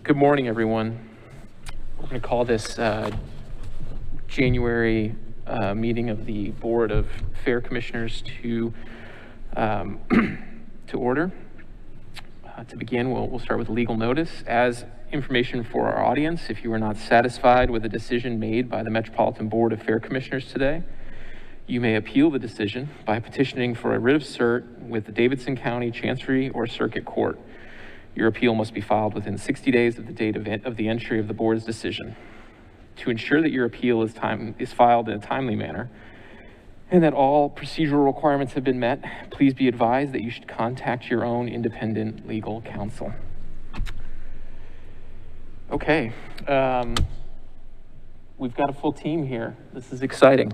Good morning, everyone. We're going to call this January meeting of the Board of Fair Commissioners to order. To begin, we'll start with legal notice. As information for our audience, if you are not satisfied with the decision made by the Metropolitan Board of Fair Commissioners today, you may appeal the decision by petitioning for a writ of cert with the Davidson County Chancery or Circuit Court. Your appeal must be filed within 60 days of the date of the entry of the board's decision. To ensure that your appeal is filed in a timely manner and that all procedural requirements have been met, please be advised that you should contact your own independent legal counsel. Okay, we've got a full team here. This is exciting.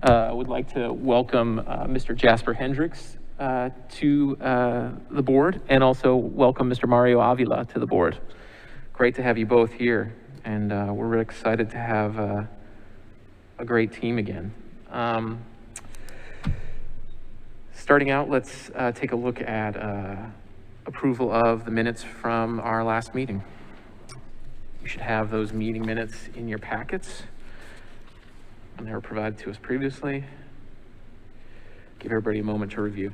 I would like to welcome Mr. Jasper Hendricks to the board, and also welcome Mr. Mario Avila to the board. Great to have you both here, and we're really excited to have a great team again. Starting out, let's take a look at approval of the minutes from our last meeting. You should have those meeting minutes in your packets, and they were provided to us previously. Give everybody a moment to review.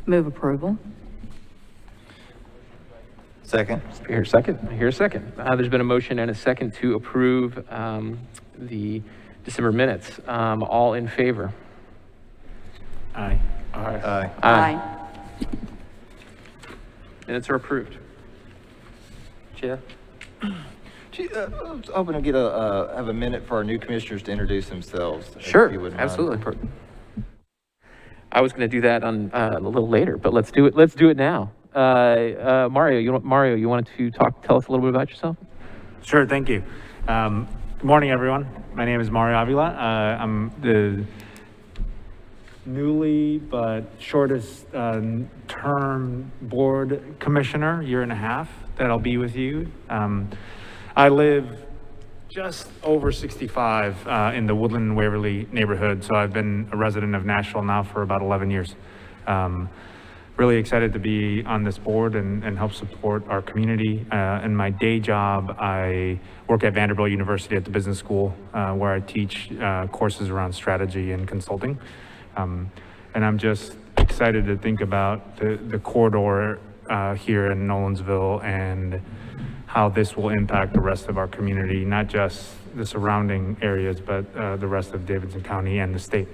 Move approval. Second. I hear a second. There's been a motion and a second to approve the December minutes. All in favor? Aye. Aye. Aye. Minutes are approved. Chair? Gee, I was hoping to get have a minute for our new commissioners to introduce themselves. if Sure, you wouldn't mind. absolutely. I was going to do that on a little later, but let's do it. Let's do it now. Mario, you wanted to tell us a little bit about yourself? Sure, thank you. Good morning, everyone. My name is Mario Avila. I'm the newly but shortest term board commissioner, year and a half, that I'll be with you. I live just over 65 in the Woodland and Waverly neighborhood, so I've been a resident of Nashville now for about 11 years. Really excited to be on this board and help support our community. In my day job, I work at Vanderbilt University at the business school, where I teach courses around strategy and consulting. And I'm just excited to think about the corridor here in Nolensville and how this will impact the rest of our community, not just the surrounding areas, but the rest of Davidson County and the state.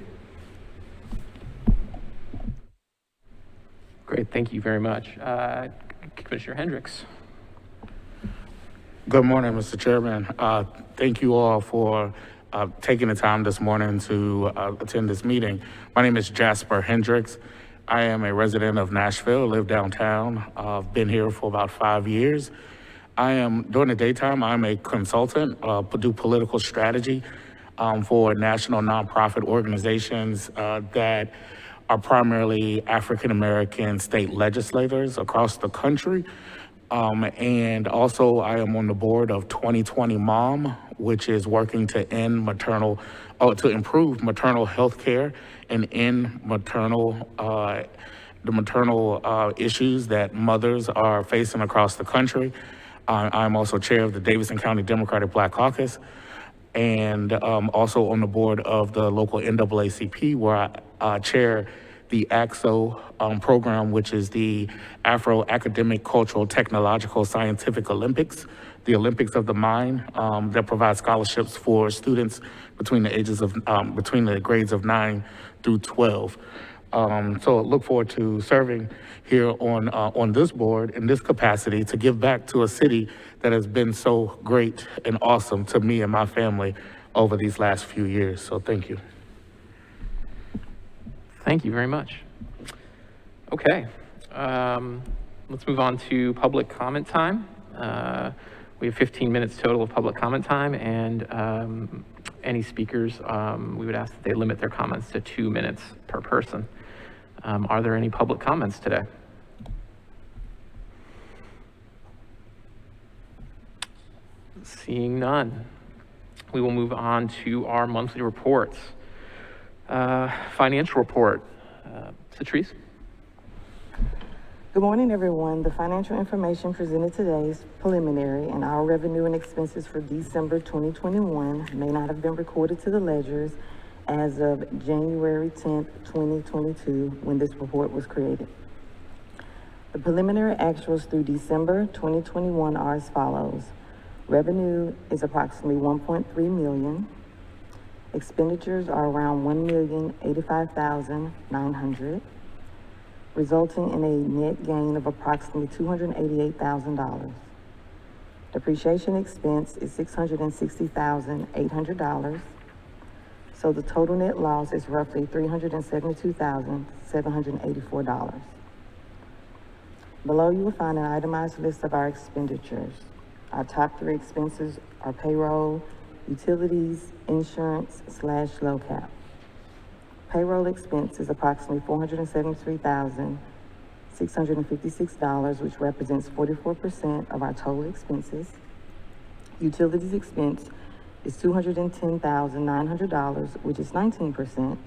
Great, thank you very much. Commissioner Hendricks. Good morning, Mr. Chairman. Thank you all for taking the time this morning to attend this meeting. My name is Jasper Hendricks. I am a resident of Nashville, live downtown. I've been here for about 5 years. During the daytime, I'm a consultant, do political strategy for national nonprofit organizations that are primarily African-American state legislators across the country. And also I am on the board of 2020 Mom, which is working to improve maternal health care and end the maternal issues that mothers are facing across the country. I'm also chair of the Davidson County Democratic Black Caucus, and also on the board of the local NAACP, where I chair the AXO program, which is the Afro Academic Cultural Technological Scientific Olympics, the Olympics of the Mind, that provides scholarships for students between the grades of 9 through 12. So I look forward to serving here on this board in this capacity to give back to a city that has been so great and awesome to me and my family over these last few years. So thank you. Thank you very much. Okay, let's move on to public comment time. We have 15 minutes total of public comment time, and any speakers, we would ask that they limit their comments to 2 minutes per person. Are there any public comments today? Seeing none, we will move on to our monthly reports. Financial report. Catrice? Good morning, everyone. The financial information presented today is preliminary, and our revenue and expenses for December 2021 may not have been recorded to the ledgers as of January 10th, 2022, when this report was created. The preliminary actuals through December 2021 are as follows. Revenue is approximately $1.3 million. Expenditures are around $1,085,900, resulting in a net gain of approximately $288,000. Depreciation expense is $660,800. So the total net loss is roughly $372,784. Below you will find an itemized list of our expenditures. Our top three expenses are payroll, utilities, insurance / low cap. Payroll expense is approximately $473,656, which represents 44% of our total expenses. Utilities expense is $210,900, which is 19%.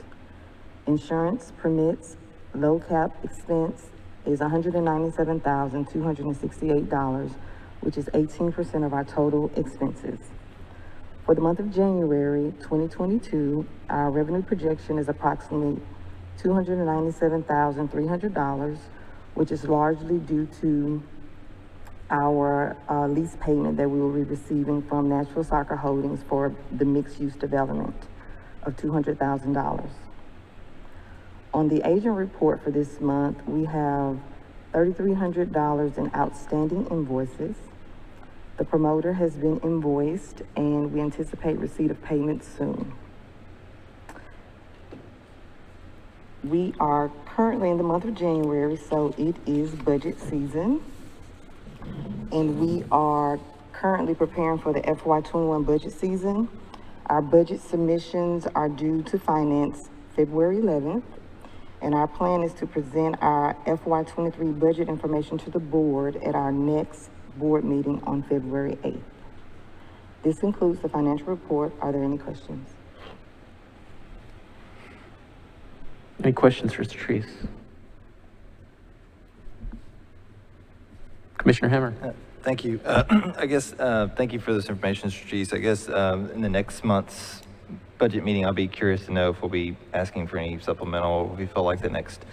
Insurance permits low cap expense is $197,268, which is 18% of our total expenses. For the month of January 2022, our revenue projection is approximately $297,300, which is largely due to our lease payment that we will be receiving from Nashville Soccer Holdings for the mixed-use development of $200,000. On the agent report for this month, we have $3,300 in outstanding invoices. The promoter has been invoiced, and we anticipate receipt of payment soon. We are currently in the month of January, so it is budget season. And we are currently preparing for the FY21 budget season. Our budget submissions are due to finance February 11th. And our plan is to present our FY23 budget information to the board at our next board meeting on February 8th. This concludes the financial report. Are there any questions? Any questions for Catrice? Commissioner Hammer? Thank you. I guess, thank you for this information, Catrice. I guess in the next month's budget meeting, I'll be curious to know if we'll be asking for any supplemental. We feel like the next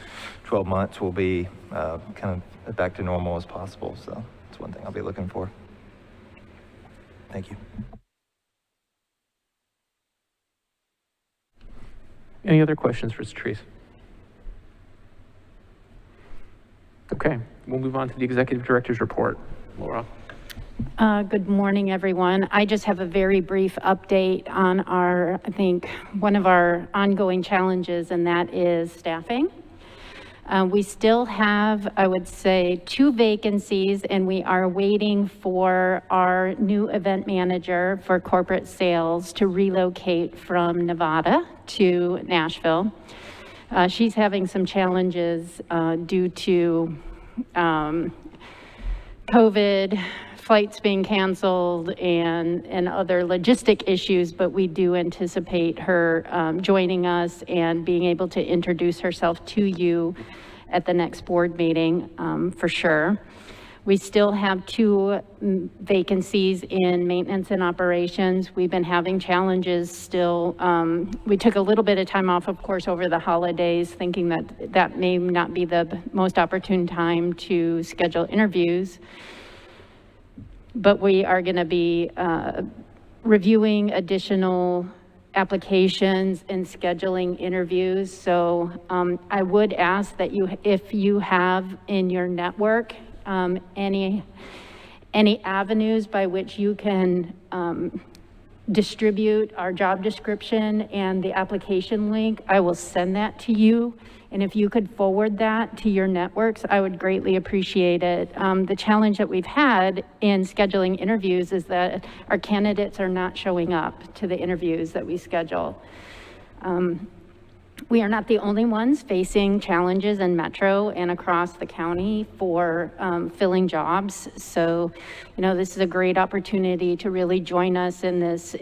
12 months will be kind of back to normal as possible. So that's one thing I'll be looking for. Thank you. Any other questions for Catrice? Okay, we'll move on to the Executive Director's report. Laura? Good morning, everyone. I just have a very brief update on I think, one of our ongoing challenges, and that is staffing. We still have, I would say, 2 vacancies, and we are waiting for our new event manager for corporate sales to relocate from Nevada to Nashville. She's having some challenges due to COVID, flights being canceled, and other logistic issues, but we do anticipate her joining us and being able to introduce herself to you at the next board meeting for sure. We still have 2 vacancies in maintenance and operations. We've been having challenges still. We took a little bit of time off, of course, over the holidays, thinking that that may not be the most opportune time to schedule interviews. But we are going to be reviewing additional applications and scheduling interviews. So I would ask that if you have in your network any avenues by which you can distribute our job description and the application link, I will send that to you. And if you could forward that to your networks, I would greatly appreciate it. The challenge that we've had in scheduling interviews is that our candidates are not showing up to the interviews that we schedule. We are not the only ones facing challenges in Metro and across the county for filling jobs. So, this is a great opportunity to really join us in this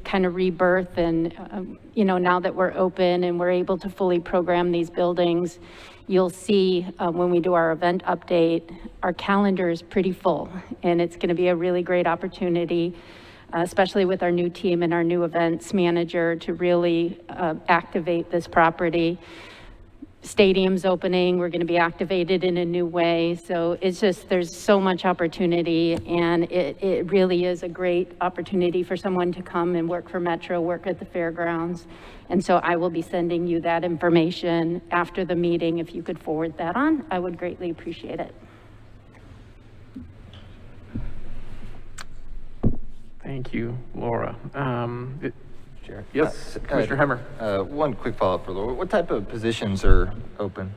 kind of rebirth. And, now that we're open and we're able to fully program these buildings, you'll see when we do our event update, our calendar is pretty full, and it's going to be a really great opportunity, especially with our new team and our new events manager, to really activate this property. Stadium's opening, we're going to be activated in a new way. So it's just, there's so much opportunity, and it really is a great opportunity for someone to come and work for Metro, work at the fairgrounds. And so I will be sending you that information after the meeting. If you could forward that on, I would greatly appreciate it. Thank you, Laura. Chair. Yes, Commissioner Hemmer. One quick follow-up for Laura. What type of positions are open?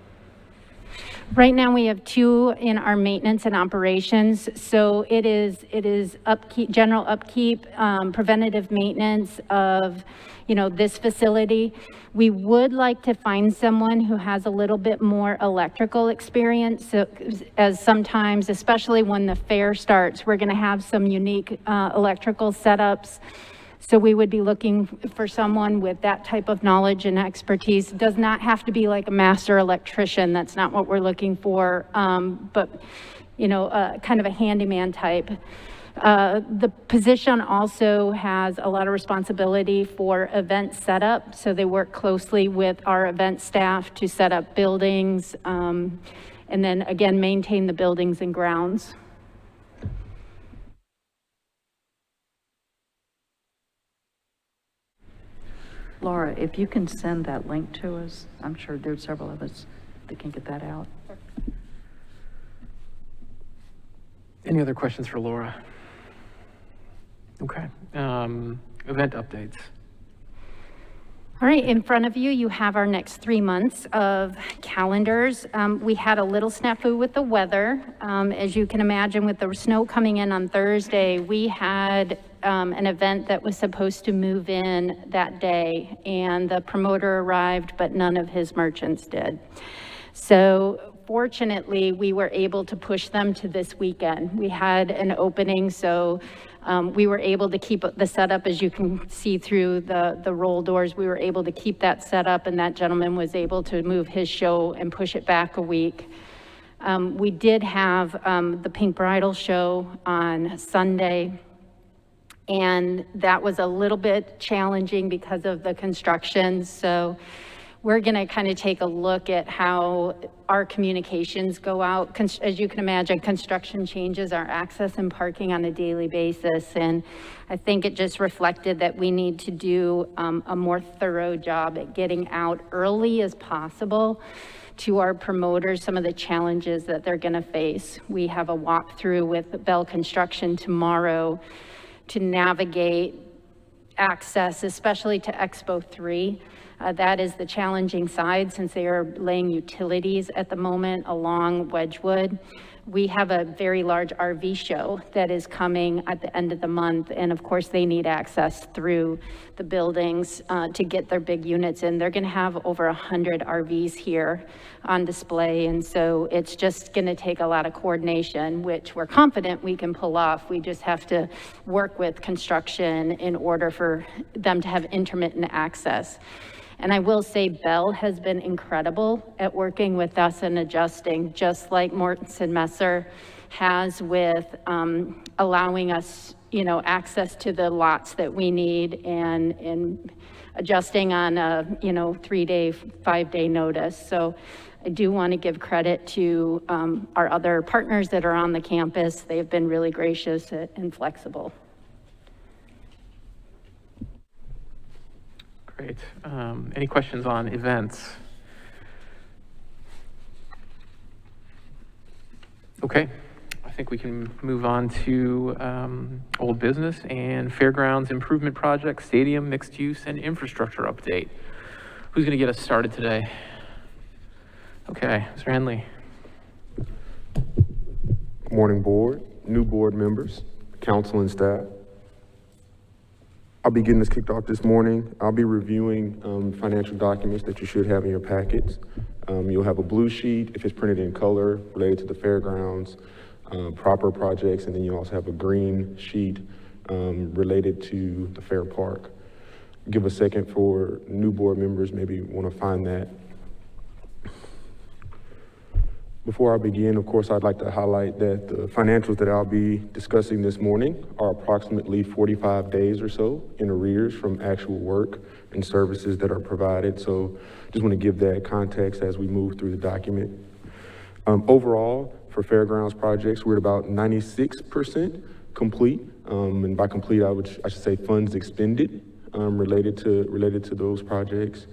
Right now we have 2 in our maintenance and operations. So it is upkeep, general upkeep, preventative maintenance of, this facility. We would like to find someone who has a little bit more electrical experience. So, as sometimes, especially when the fair starts, we're going to have some unique electrical setups. So we would be looking for someone with that type of knowledge and expertise. Does not have to be like a master electrician. That's not what we're looking for. But, kind of a handyman type. The position also has a lot of responsibility for event setup. So they work closely with our event staff to set up buildings, and then again, maintain the buildings and grounds. Laura, if you can send that link to us, I'm sure there's several of us that can get that out. Any other questions for Laura? Okay. Event updates. All right, in front of you, you have our next 3 months of calendars. We had a little snafu with the weather. As you can imagine, with the snow coming in on Thursday, we had an event that was supposed to move in that day, and the promoter arrived, but none of his merchants did. So fortunately, we were able to push them to this weekend. We had an opening, so we were able to keep the setup, as you can see through the roll doors. We were able to keep that setup, and that gentleman was able to move his show and push it back a week. We did have the Pink Bridal show on Sunday, and that was a little bit challenging because of the construction. So we're going to kind of take a look at how our communications go out. As you can imagine, construction changes our access and parking on a daily basis. And I think it just reflected that we need to do a more thorough job at getting out early as possible to our promoters some of the challenges that they're going to face. We have a walkthrough with Bell Construction tomorrow to navigate access, especially to Expo 3. That is the challenging side, since they are laying utilities at the moment along Wedgwood. We have a very large RV show that is coming at the end of the month. And of course, they need access through the buildings to get their big units in. They're gonna have over 100 RVs here on display. And so it's just gonna take a lot of coordination, which we're confident we can pull off. We just have to work with construction in order for them to have intermittent access. And I will say Bell has been incredible at working with us and adjusting, just like Mortensen Messer has with allowing us, access to the lots that we need and adjusting on a, 3-day, 5-day notice. So I do want to give credit to our other partners that are on the campus. They've been really gracious and flexible. Great. Any questions on events? Okay, I think we can move on to old business and fairgrounds improvement project, stadium, mixed use, and infrastructure update. Who's going to get us started today? Okay, Mr. Henley. Morning, board, new board members, council and staff. I'll be getting this kicked off this morning. I'll be reviewing financial documents that you should have in your packets. You'll have a blue sheet if it's printed in color related to the fairgrounds, proper projects, and then you also have a green sheet related to the fair park. Give a second for new board members, maybe want to find that. Before I begin, of course, I'd like to highlight that the financials that I'll be discussing this morning are approximately 45 days or so in arrears from actual work and services that are provided. So just want to give that context as we move through the document. Overall, for fairgrounds projects, we're at about 96% complete. And by complete, I should say funds expended related to those projects.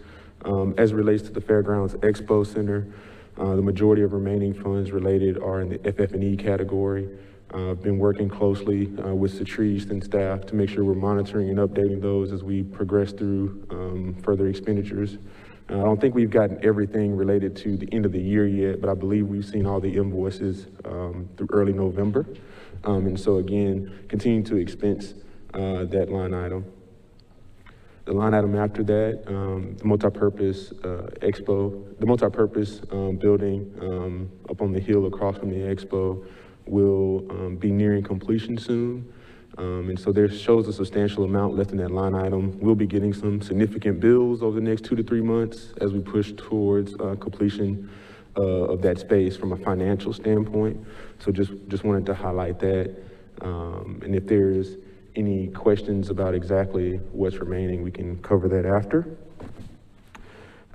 As it relates to the Fairgrounds Expo Center, the majority of remaining funds related are in the FF&E category. I've been working closely with Satrice and staff to make sure we're monitoring and updating those as we progress through further expenditures. I don't think we've gotten everything related to the end of the year yet, but I believe we've seen all the invoices through early November. And so again, continue to expense that line item. The line item after that, the multi-purpose building up on the hill across from the expo will be nearing completion soon. And so there shows a substantial amount left in that line item. We'll be getting some significant bills over the next 2 to 3 months as we push towards completion of that space from a financial standpoint. So just wanted to highlight that. And if there's any questions about exactly what's remaining, we can cover that after.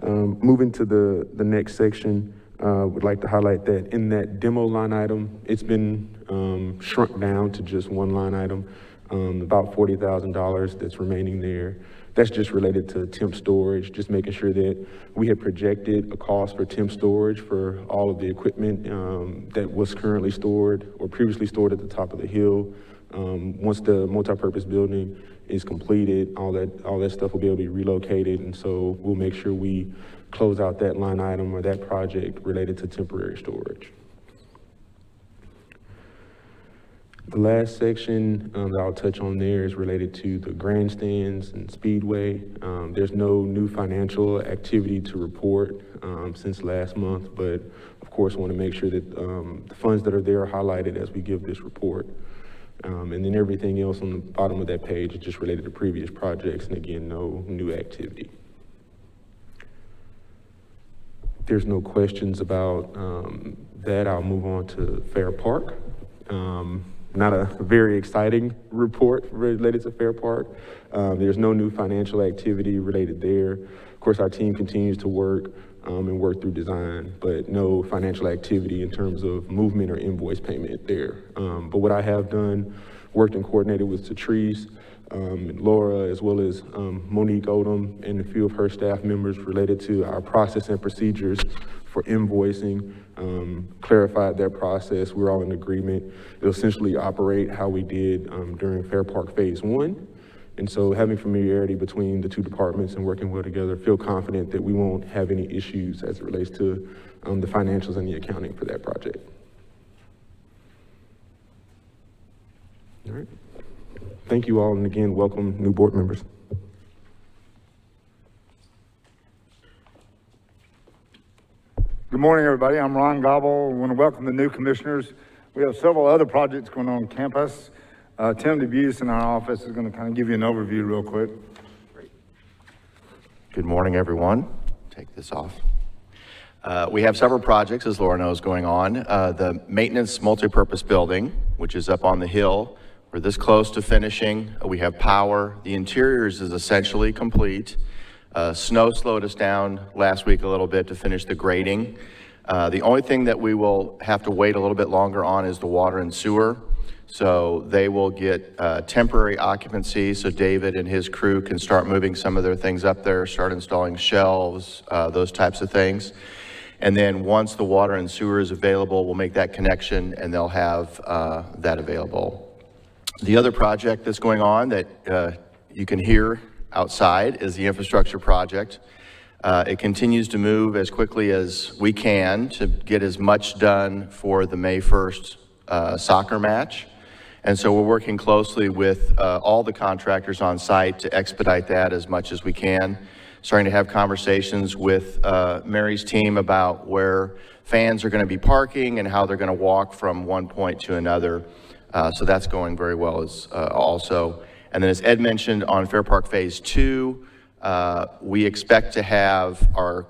Moving to the next section, would like to highlight that in that demo line item, it's been shrunk down to just one line item, about $40,000 that's remaining there. That's just related to temp storage, just making sure that we had projected a cost for temp storage for all of the equipment that was currently stored or previously stored at the top of the hill. Once the multi-purpose building is completed, all that stuff will be able to be relocated, and so we'll make sure we close out that line item or that project related to temporary storage. The last section that I'll touch on there is related to the Grandstands and Speedway. There's no new financial activity to report since last month, but of course want to make sure that the funds that are there are highlighted as we give this report. And then everything else on the bottom of that page is just related to previous projects, and again, no new activity. If there's no questions about that, I'll move on to Fair Park. Not a very exciting report related to Fair Park. There's no new financial activity related there. Of course, our team continues to work and work through design, but no financial activity in terms of movement or invoice payment there. But what I have done, worked and coordinated with Satrice, Laura, as well as Monique Odom and a few of her staff members related to our process and procedures for invoicing, clarified that process. We're all in agreement. It'll essentially operate how we did during Fair Park Phase 1. And so having familiarity between the two departments and working well together, feel confident that we won't have any issues as it relates to the financials and the accounting for that project. All right. Thank you all, and again, welcome new board members. Good morning, everybody. I'm Ron Gobble. I want to welcome the new commissioners. We have several other projects going on campus. Tim DeBuse in our office is going to kind of give you an overview real quick. Great. Good morning, everyone. Take this off. We have several projects, as Laura knows, going on. The maintenance multipurpose building, which is up on the hill. We're this close to finishing. We have power. The interiors is essentially complete. Snow slowed us down last week a little bit to finish the grading. The only thing that we will have to wait a little bit longer on is the water and sewer. So they will get temporary occupancy, so David and his crew can start moving some of their things up there, start installing shelves, those types of things. And then once the water and sewer is available, we'll make that connection and they'll have that available. The other project that's going on that you can hear outside is the infrastructure project. It continues to move as quickly as we can to get as much done for the May 1st soccer match. And so we're working closely with all the contractors on site to expedite that as much as we can. Starting to have conversations with Mary's team about where fans are going to be parking and how they're going to walk from one point to another. So that's going very well also. And then as Ed mentioned, on Fair Park Phase 2, we expect to have our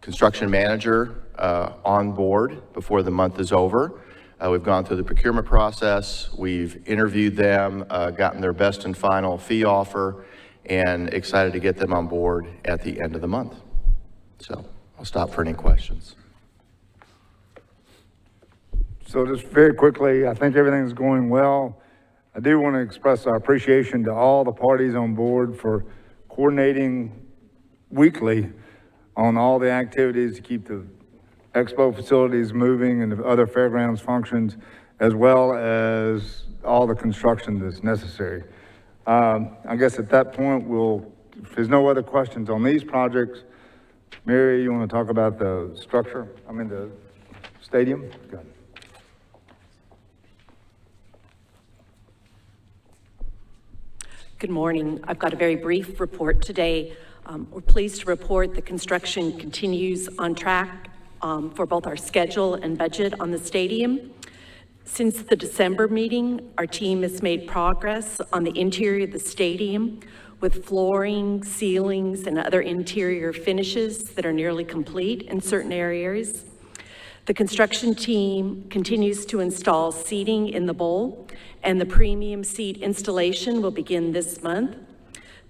construction manager on board before the month is over. We've gone through the procurement process, we've interviewed them, gotten their best and final fee offer, and excited to get them on board at the end of the month. So I'll stop for any questions. So just very quickly, I think everything's going well. I do want to express our appreciation to all the parties on board for coordinating weekly on all the activities to keep the expo facilities moving and the other fairgrounds functions, as well as all the construction that's necessary. I guess at that point, if there's no other questions on these projects, Mary, you want to talk about the structure? The stadium? Go ahead. Good morning. I've got a very brief report today. We're pleased to report the construction continues on track for both our schedule and budget on the stadium. Since the December meeting, our team has made progress on the interior of the stadium with flooring, ceilings, and other interior finishes that are nearly complete in certain areas. The construction team continues to install seating in the bowl, and the premium seat installation will begin this month.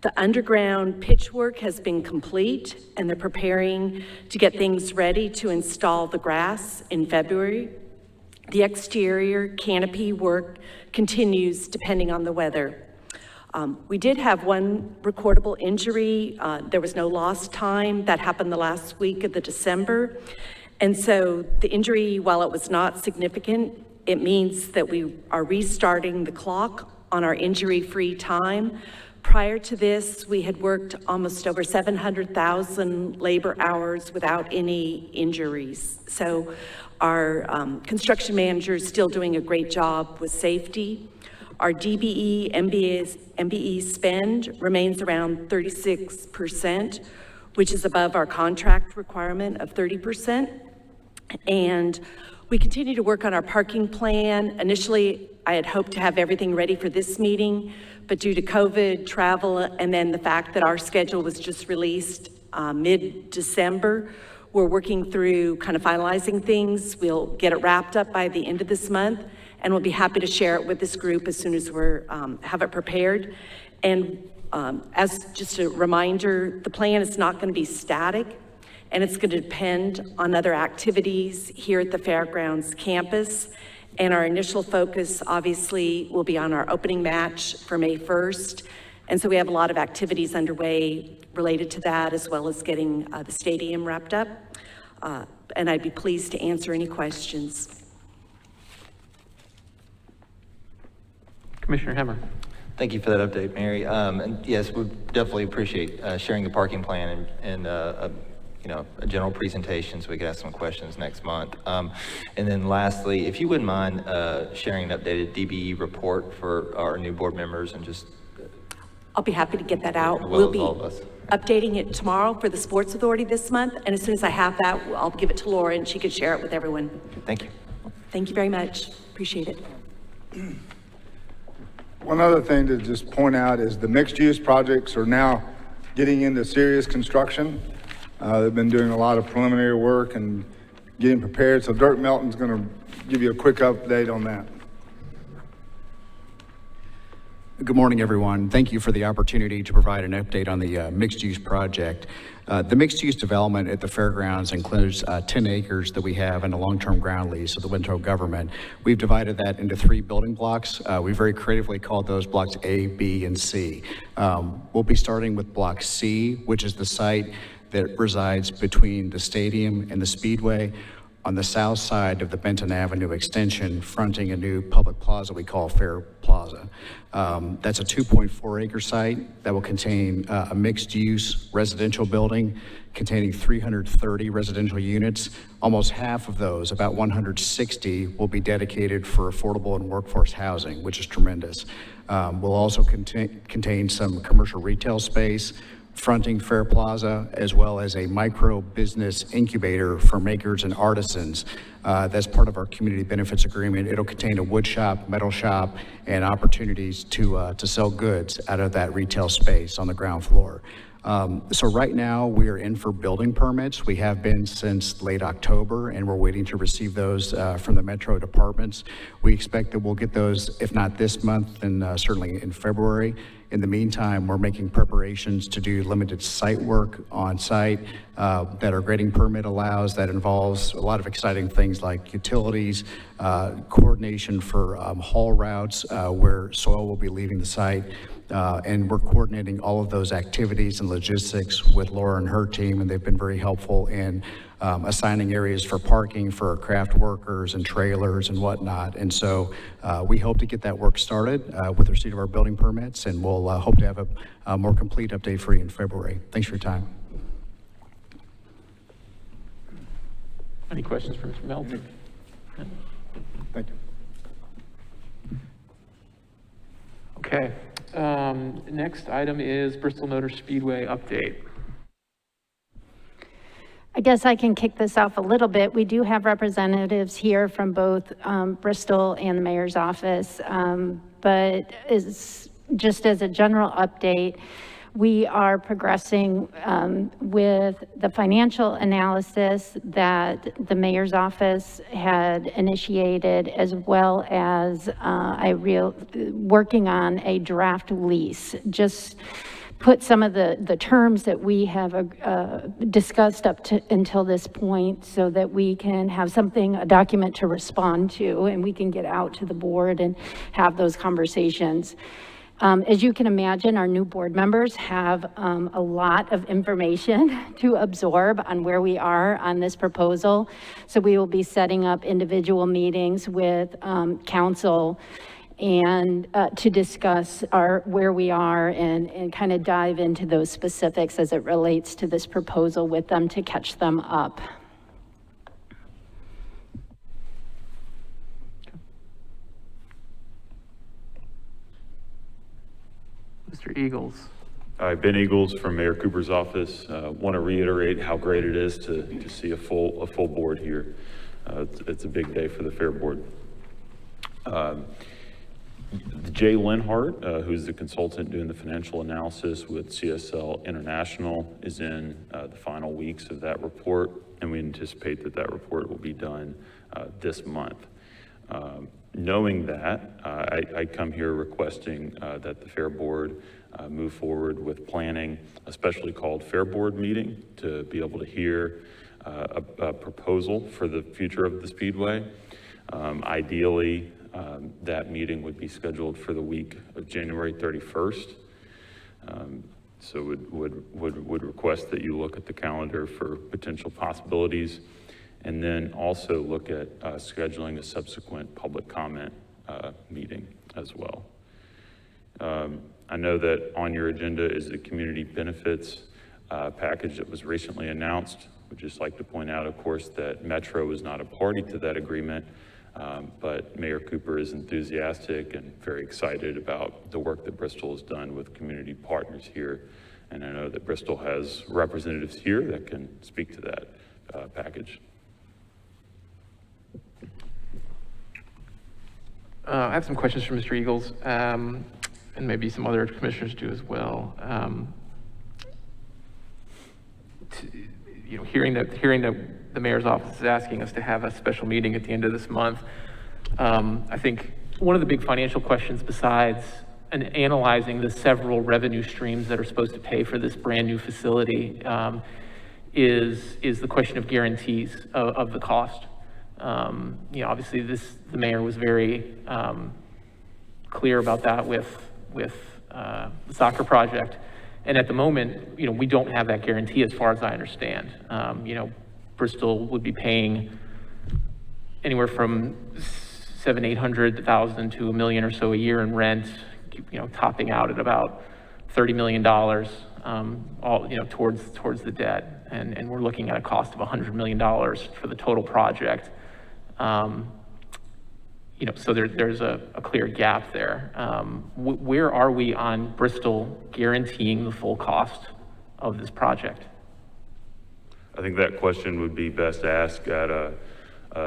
The underground pitch work has been complete, and they're preparing to get things ready to install the grass in February. The exterior canopy work continues depending on the weather. We did have one recordable injury. There was no lost time. That happened the last week of December. And so the injury, while it was not significant, it means that we are restarting the clock on our injury-free time. Prior to this, we had worked almost over 700,000 labor hours without any injuries. So our construction manager is still doing a great job with safety. Our DBE, MBE spend remains around 36%, which is above our contract requirement of 30%. And we continue to work on our parking plan. Initially, I had hoped to have everything ready for this meeting, but due to COVID, travel, and then the fact that our schedule was just released mid-December, we're working through kind of finalizing things. We'll get it wrapped up by the end of this month, and we'll be happy to share it with this group as soon as we have it prepared. And as just a reminder, the plan is not going to be static, and it's going to depend on other activities here at the Fairgrounds campus. And our initial focus, obviously, will be on our opening match for May 1st. And so we have a lot of activities underway related to that, as well as getting the stadium wrapped up. And I'd be pleased to answer any questions. Commissioner Hemmer. Thank you for that update, Mary. And yes, we definitely appreciate sharing the parking plan and a general presentation so we can ask some questions next month. And then lastly, if you wouldn't mind sharing an updated DBE report for our new board members and just... I'll be happy to get that out. We'll be updating it tomorrow for the Sports Authority this month. And as soon as I have that, I'll give it to Laura and she can share it with everyone. Thank you. Thank you very much. Appreciate it. One other thing to just point out is the mixed-use projects are now getting into serious construction. They've been doing a lot of preliminary work and getting prepared. So Dirk Melton's going to give you a quick update on that. Good morning, everyone. Thank you for the opportunity to provide an update on the mixed-use project. The mixed-use development at the fairgrounds includes 10 acres that we have in a long-term ground lease of the Winter government. We've divided that into 3 building blocks. We very creatively called those blocks A, B, and C. We'll be starting with block C, which is the site that resides between the stadium and the speedway. on the south side of the Benton Avenue extension, fronting a new public plaza we call Fair Plaza. That's a 2.4 acre site that will contain a mixed-use residential building containing 330 residential units. Almost half of those, about 160, will be dedicated for affordable and workforce housing, which is tremendous. Will also contain some commercial retail space fronting Fair Plaza, as well as a micro business incubator for makers and artisans. That's part of our community benefits agreement. It'll contain a wood shop, metal shop, and opportunities to sell goods out of that retail space on the ground floor. So right now we are in for building permits. We have been since late October, and we're waiting to receive those from the Metro departments. We expect that we'll get those, if not this month, then certainly in February. In the meantime, we're making preparations to do limited site work on site that our grading permit allows. That involves a lot of exciting things like utilities, coordination for haul routes where soil will be leaving the site. And we're coordinating all of those activities and logistics with Laura and her team, and they've been very helpful in assigning areas for parking for craft workers and trailers and whatnot. And so we hope to get that work started with receipt of our building permits, and we'll hope to have a more complete update for you in February. Thanks for your time. Any questions for Mr. Melton? Thank you. Okay. Next item is Bristol Motor Speedway update. I guess I can kick this off a little bit. We do have representatives here from both Bristol and the mayor's office, but just as a general update, we are progressing with the financial analysis that the mayor's office had initiated, as well as working on a draft lease. Just put some of the terms that we have discussed until this point, so that we can have a document to respond to, and we can get out to the board and have those conversations. As you can imagine, our new board members have a lot of information to absorb on where we are on this proposal. So we will be setting up individual meetings with council and to discuss where we are and kind of dive into those specifics as it relates to this proposal with them to catch them up. Mr. Eagles. Hi, Ben Eagles from Mayor Cooper's office. Want to reiterate how great it is to see a full board here. It's a big day for the Fair Board. Jay Linhart, who's the consultant doing the financial analysis with CSL International, is in the final weeks of that report, and we anticipate that report will be done this month. Knowing that, I come here requesting that the Fair Board move forward with planning a specially called Fair Board meeting to be able to hear a proposal for the future of the Speedway. Ideally, that meeting would be scheduled for the week of January 31st. So would request that you look at the calendar for potential possibilities, and then also look at scheduling a subsequent public comment meeting as well. I know that on your agenda is the community benefits package that was recently announced. Would just like to point out, of course, that Metro is not a party to that agreement, but Mayor Cooper is enthusiastic and very excited about the work that Bristol has done with community partners here. And I know that Bristol has representatives here that can speak to that package. I have some questions for Mr. Eagles, and maybe some other commissioners do as well. Hearing that the mayor's office is asking us to have a special meeting at the end of this month, I think one of the big financial questions, besides analyzing the several revenue streams that are supposed to pay for this brand new facility, is the question of guarantees of the cost. Obviously the mayor was very clear about that with the soccer project. And at the moment, we don't have that guarantee as far as I understand. Bristol would be paying anywhere from 700,000 to 800,000 to $1 million or so a year in rent, topping out at about $30 million, all, towards the debt. And we're looking at a cost of $100 million for the total project. So there's a clear gap there. Where are we on Bristol guaranteeing the full cost of this project? I think that question would be best asked at a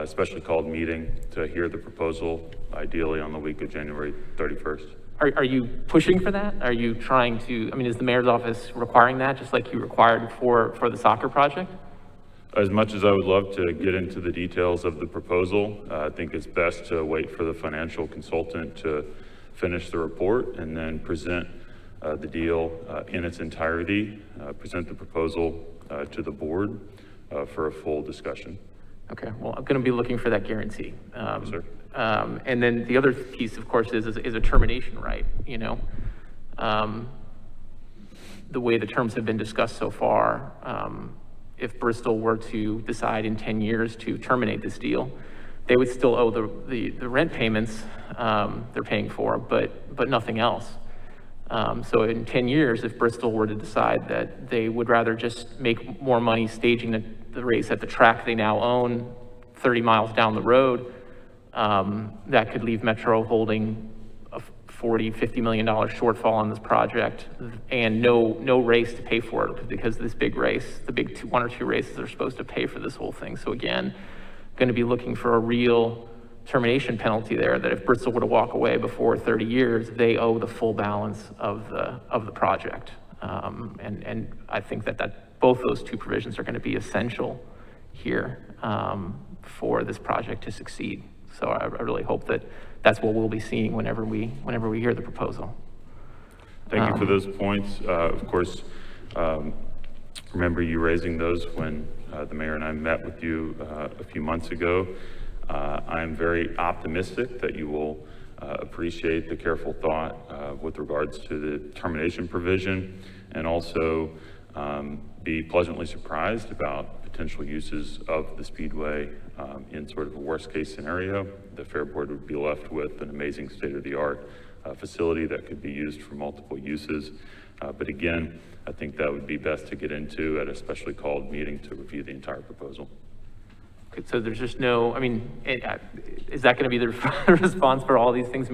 specially called meeting to hear the proposal, ideally on the week of January 31st. Are you pushing for that? Are you trying to, is the mayor's office requiring that, just like you required for the soccer project? As much as I would love to get into the details of the proposal, I think it's best to wait for the financial consultant to finish the report and then present the deal in its entirety, present the proposal to the board for a full discussion. Okay, well, I'm going to be looking for that guarantee. Yes, sir. And then the other piece, of course, is a termination right. The way the terms have been discussed so far, if Bristol were to decide in 10 years to terminate this deal, they would still owe the rent payments they're paying for, but nothing else. So in 10 years, if Bristol were to decide that they would rather just make more money staging the race at the track they now own 30 miles down the road, that could leave Metro holding a $40–50 million shortfall on this project and no race to pay for it, because this big race, the big one or two races are supposed to pay for this whole thing. So again, going to be looking for a real termination penalty there, that if Bristol were to walk away before 30 years, they owe the full balance of the project. And I think that both those two provisions are going to be essential here for this project to succeed. So I really hope that that's what we'll be seeing whenever we hear the proposal. Thank you for those points. Of course, remember you raising those when the mayor and I met with you a few months ago. I'm very optimistic that you will appreciate the careful thought with regards to the termination provision, and also be pleasantly surprised about potential uses of the Speedway in sort of a worst case scenario. The Fair Board would be left with an amazing state-of-the-art facility that could be used for multiple uses. But again, I think that would be best to get into at a specially called meeting to review the entire proposal. So there's just no, is that going to be the response for all these things?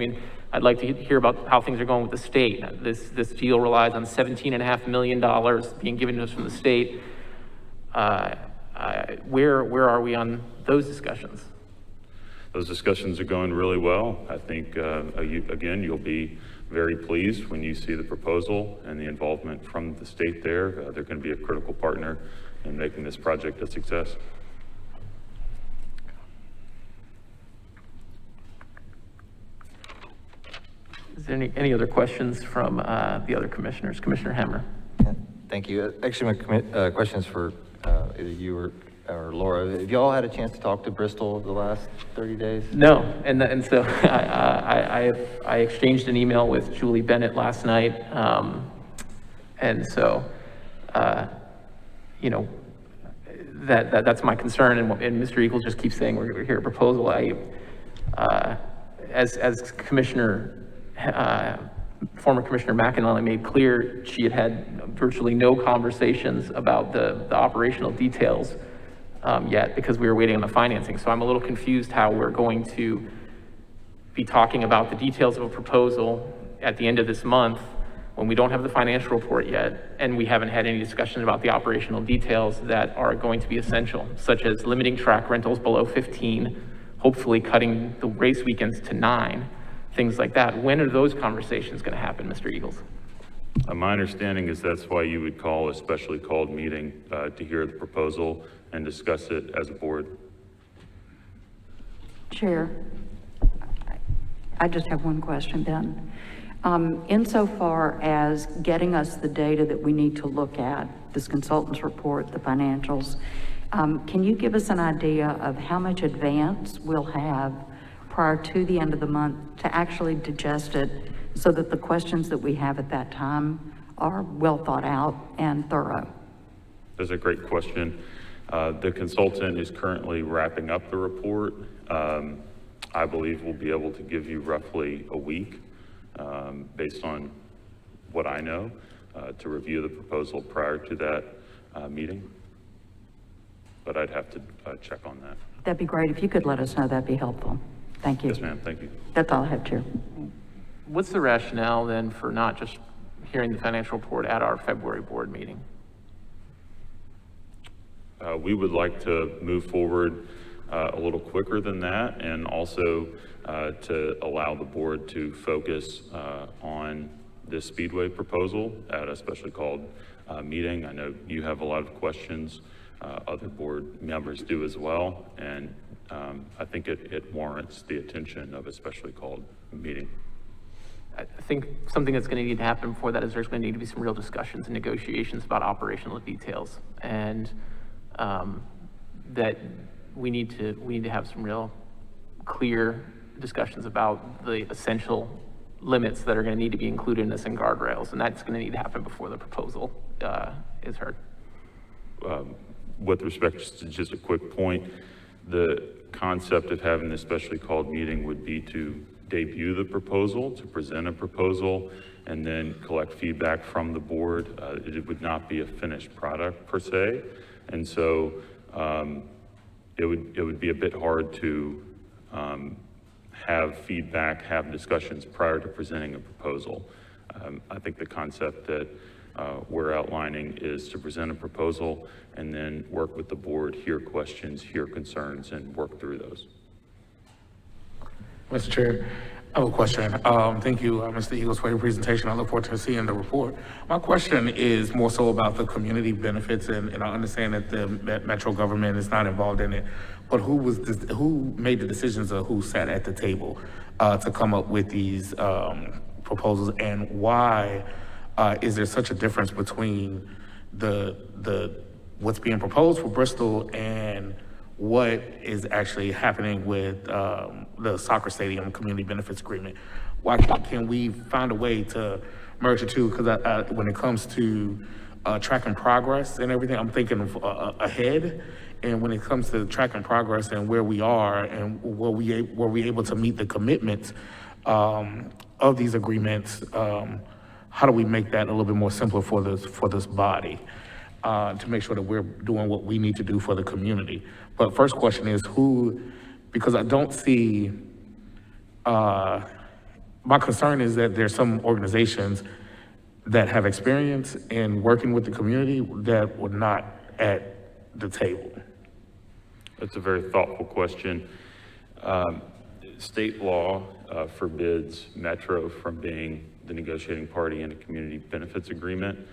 I'd like to hear about how things are going with the state. This deal relies on $17.5 million being given to us from the state. Where are we on those discussions? Those discussions are going really well. I think, again, you'll be very pleased when you see the proposal and the involvement from the state there. They're going to be a critical partner in making this project a success. Is there any other questions from the other commissioners? Commissioner Hammer. Yeah, thank you. Actually, my questions for either you or Laura. Have y'all had a chance to talk to Bristol over the last 30 days? No, and so I exchanged an email with Julie Bennett last night, and so that's my concern. And Mr. Eagles just keeps saying we're here a proposal. As Commissioner. Former Commissioner McAnally made clear, she had virtually no conversations about the operational details yet, because we were waiting on the financing. So I'm a little confused how we're going to be talking about the details of a proposal at the end of this month when we don't have the financial report yet, and we haven't had any discussion about the operational details that are going to be essential, such as limiting track rentals below 15, hopefully cutting the race weekends to 9. Things like that. When are those conversations going to happen, Mr. Eagles? My understanding is that's why you would call a specially called meeting to hear the proposal and discuss it as a board. Chair, I just have one question, Ben. Insofar as getting us the data that we need to look at, this consultant's report, the financials, can you give us an idea of how much advance we'll have prior to the end of the month to actually digest it, so that the questions that we have at that time are well thought out and thorough? That's a great question. The consultant is currently wrapping up the report. I believe we'll be able to give you roughly a week, based on what I know, to review the proposal prior to that meeting. But I'd have to check on that. That'd be great. If you could let us know, that'd be helpful. Thank you. Yes, ma'am. Thank you. That's all I have, Chair. What's the rationale then for not just hearing the financial report at our February board meeting? We would like to move forward a little quicker than that, and also to allow the board to focus on this Speedway proposal at a specially called meeting. I know you have a lot of questions, other board members do as well, and I think it warrants the attention of a specially called meeting. I think something that's going to need to happen before that is there's going to need to be some real discussions and negotiations about operational details, and that we need to have some real clear discussions about the essential limits that are going to need to be included in this and guardrails, and that's going to need to happen before the proposal is heard. With respect to just a quick point, the concept of having this specially called meeting would be to debut the proposal, to present a proposal, and then collect feedback from the board. It would not be a finished product per se, and so it would be a bit hard to have feedback, have discussions prior to presenting a proposal. I think the concept that we're outlining is to present a proposal and then work with the board, hear questions, hear concerns, and work through those. Mr. Chair, I have a question. Thank you, Mr. Eagles, for your presentation. I look forward to seeing the report. My question is more so about the community benefits, and I understand that that Metro government is not involved in it, but who made the decisions of who sat at the table to come up with these proposals, and why is there such a difference between what's being proposed for Bristol and what is actually happening with the soccer stadium community benefits agreement? Why can we find a way to merge the two? Because when it comes to tracking progress and everything, I'm thinking of, ahead. And when it comes to tracking progress and where we are and were we able to meet the commitments of these agreements, how do we make that a little bit more simpler for this body to make sure that we're doing what we need to do for the community? But first question is because I don't see, my concern is that there's some organizations that have experience in working with the community that were not at the table. That's a very thoughtful question. State law forbids Metro from being the negotiating party in a community benefits agreement.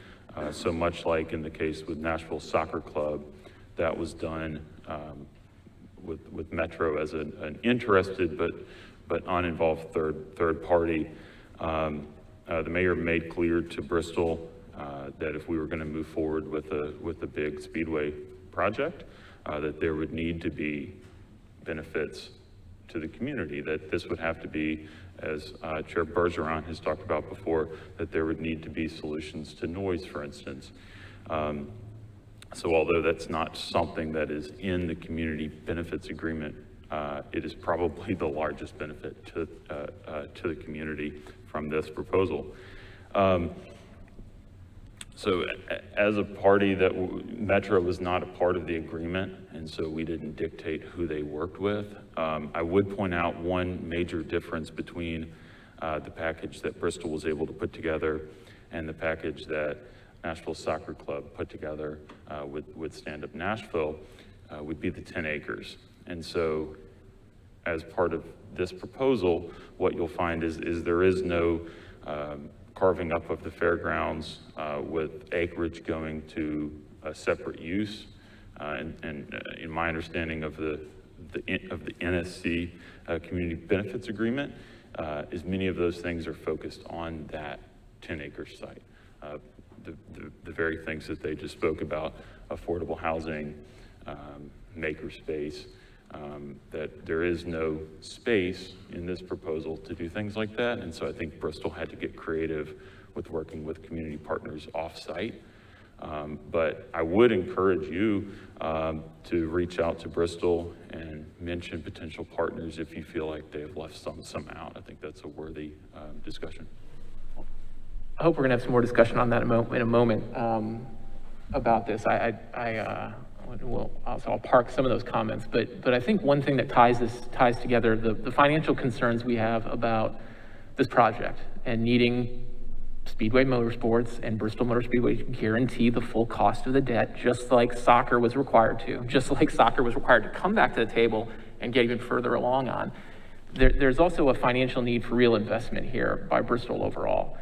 So much like in the case with Nashville Soccer Club, that was done with Metro as an interested but uninvolved third party. The mayor made clear to Bristol that if we were going to move forward with a big Speedway project, that there would need to be benefits to the community, that this would have to be, as Chair Bergeron has talked about before, that there would need to be solutions to noise, for instance. So although that's not something that is in the community benefits agreement, it is probably the largest benefit to the community from this proposal. So as a party that Metro was not a part of the agreement, and so we didn't dictate who they worked with. I would point out one major difference between the package that Bristol was able to put together and the package that Nashville Soccer Club put together with Stand Up Nashville would be the 10 acres. And so as part of this proposal, what you'll find is there is no carving up of the fairgrounds with acreage going to a separate use. And in my understanding of the NSC community benefits agreement, is many of those things are focused on that 10-acre site. The very things that they just spoke about, affordable housing, maker space, that there is no space in this proposal to do things like that. And so I think Bristol had to get creative with working with community partners off-site But I would encourage you to reach out to Bristol and mention potential partners if you feel like they've left some out. I think that's a worthy discussion. I hope we're gonna have some more discussion on that in a moment about this. I'll park some of those comments, but I think one thing that ties together the financial concerns we have about this project and needing Speedway Motorsports and Bristol Motor Speedway to guarantee the full cost of the debt, just like soccer was required to come back to the table and get even further along on. There's also a financial need for real investment here by Bristol overall.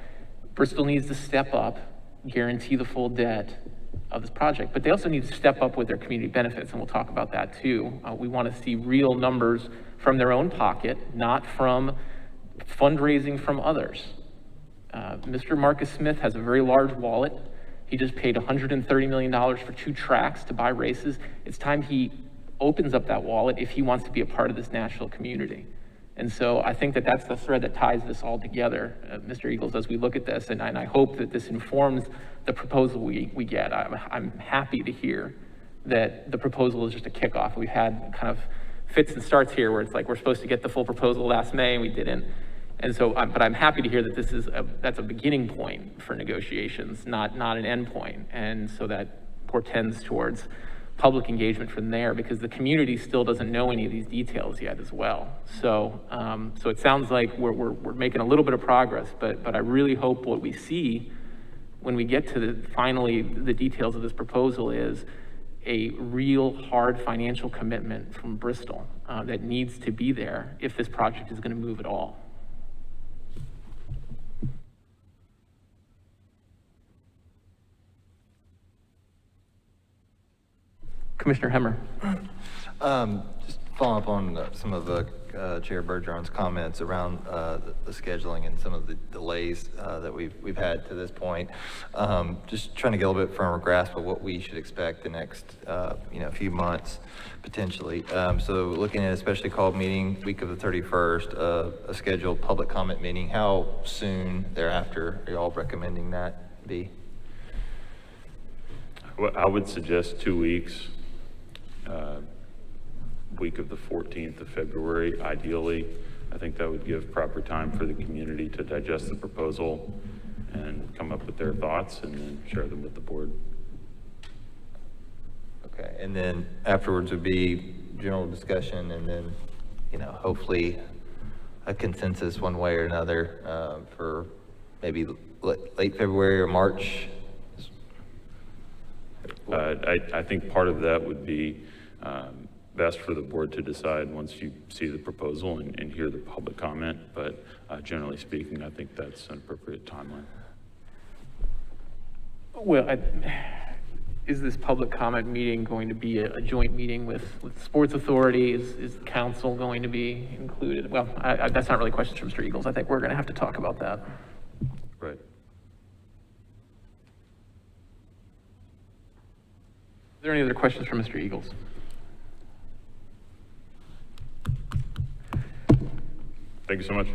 Bristol needs to step up, guarantee the full debt of this project, but they also need to step up with their community benefits, and we'll talk about that too. We want to see real numbers from their own pocket, not from fundraising from others. Mr. Marcus Smith has a very large wallet. He just paid $130 million for 2 tracks to buy races. It's time he opens up that wallet if he wants to be a part of this Nashville community. And so I think that that's the thread that ties this all together, Mr. Eagles, as we look at this. And I hope that this informs the proposal we get. I'm happy to hear that the proposal is just a kickoff. We've had kind of fits and starts here where it's like we're supposed to get the full proposal last May and we didn't. And so, but I'm happy to hear that that's a beginning point for negotiations, not an end point. And so that portends towards public engagement from there, because the community still doesn't know any of these details yet as well. So, so it sounds like we're making a little bit of progress, but I really hope what we see when we get to finally the details of this proposal is a real hard financial commitment from Bristol that needs to be there if this project is going to move at all. Commissioner Hemmer. Just following up on some of Chair Bergeron's comments around the scheduling and some of the delays that we've had to this point. Just trying to get a little bit firmer grasp of what we should expect the next few months potentially. So looking at a specially called meeting week of the 31st, a scheduled public comment meeting. How soon thereafter are y'all recommending that be? Well, I would suggest 2 weeks. Week of the 14th of February, ideally. I think that would give proper time for the community to digest the proposal and come up with their thoughts and then share them with the board. Okay, and then afterwards would be general discussion and then, hopefully a consensus one way or another for maybe late February or March. I think part of that would be best for the board to decide once you see the proposal and hear the public comment, but generally speaking, I think that's an appropriate timeline. Well, is this public comment meeting going to be a joint meeting with Sports Authority? Is the council going to be included? Well, that's not really questions from Mr. Eagles. I think we're going to have to talk about that. Right. Are there any other questions from Mr. Eagles? Thank you so much.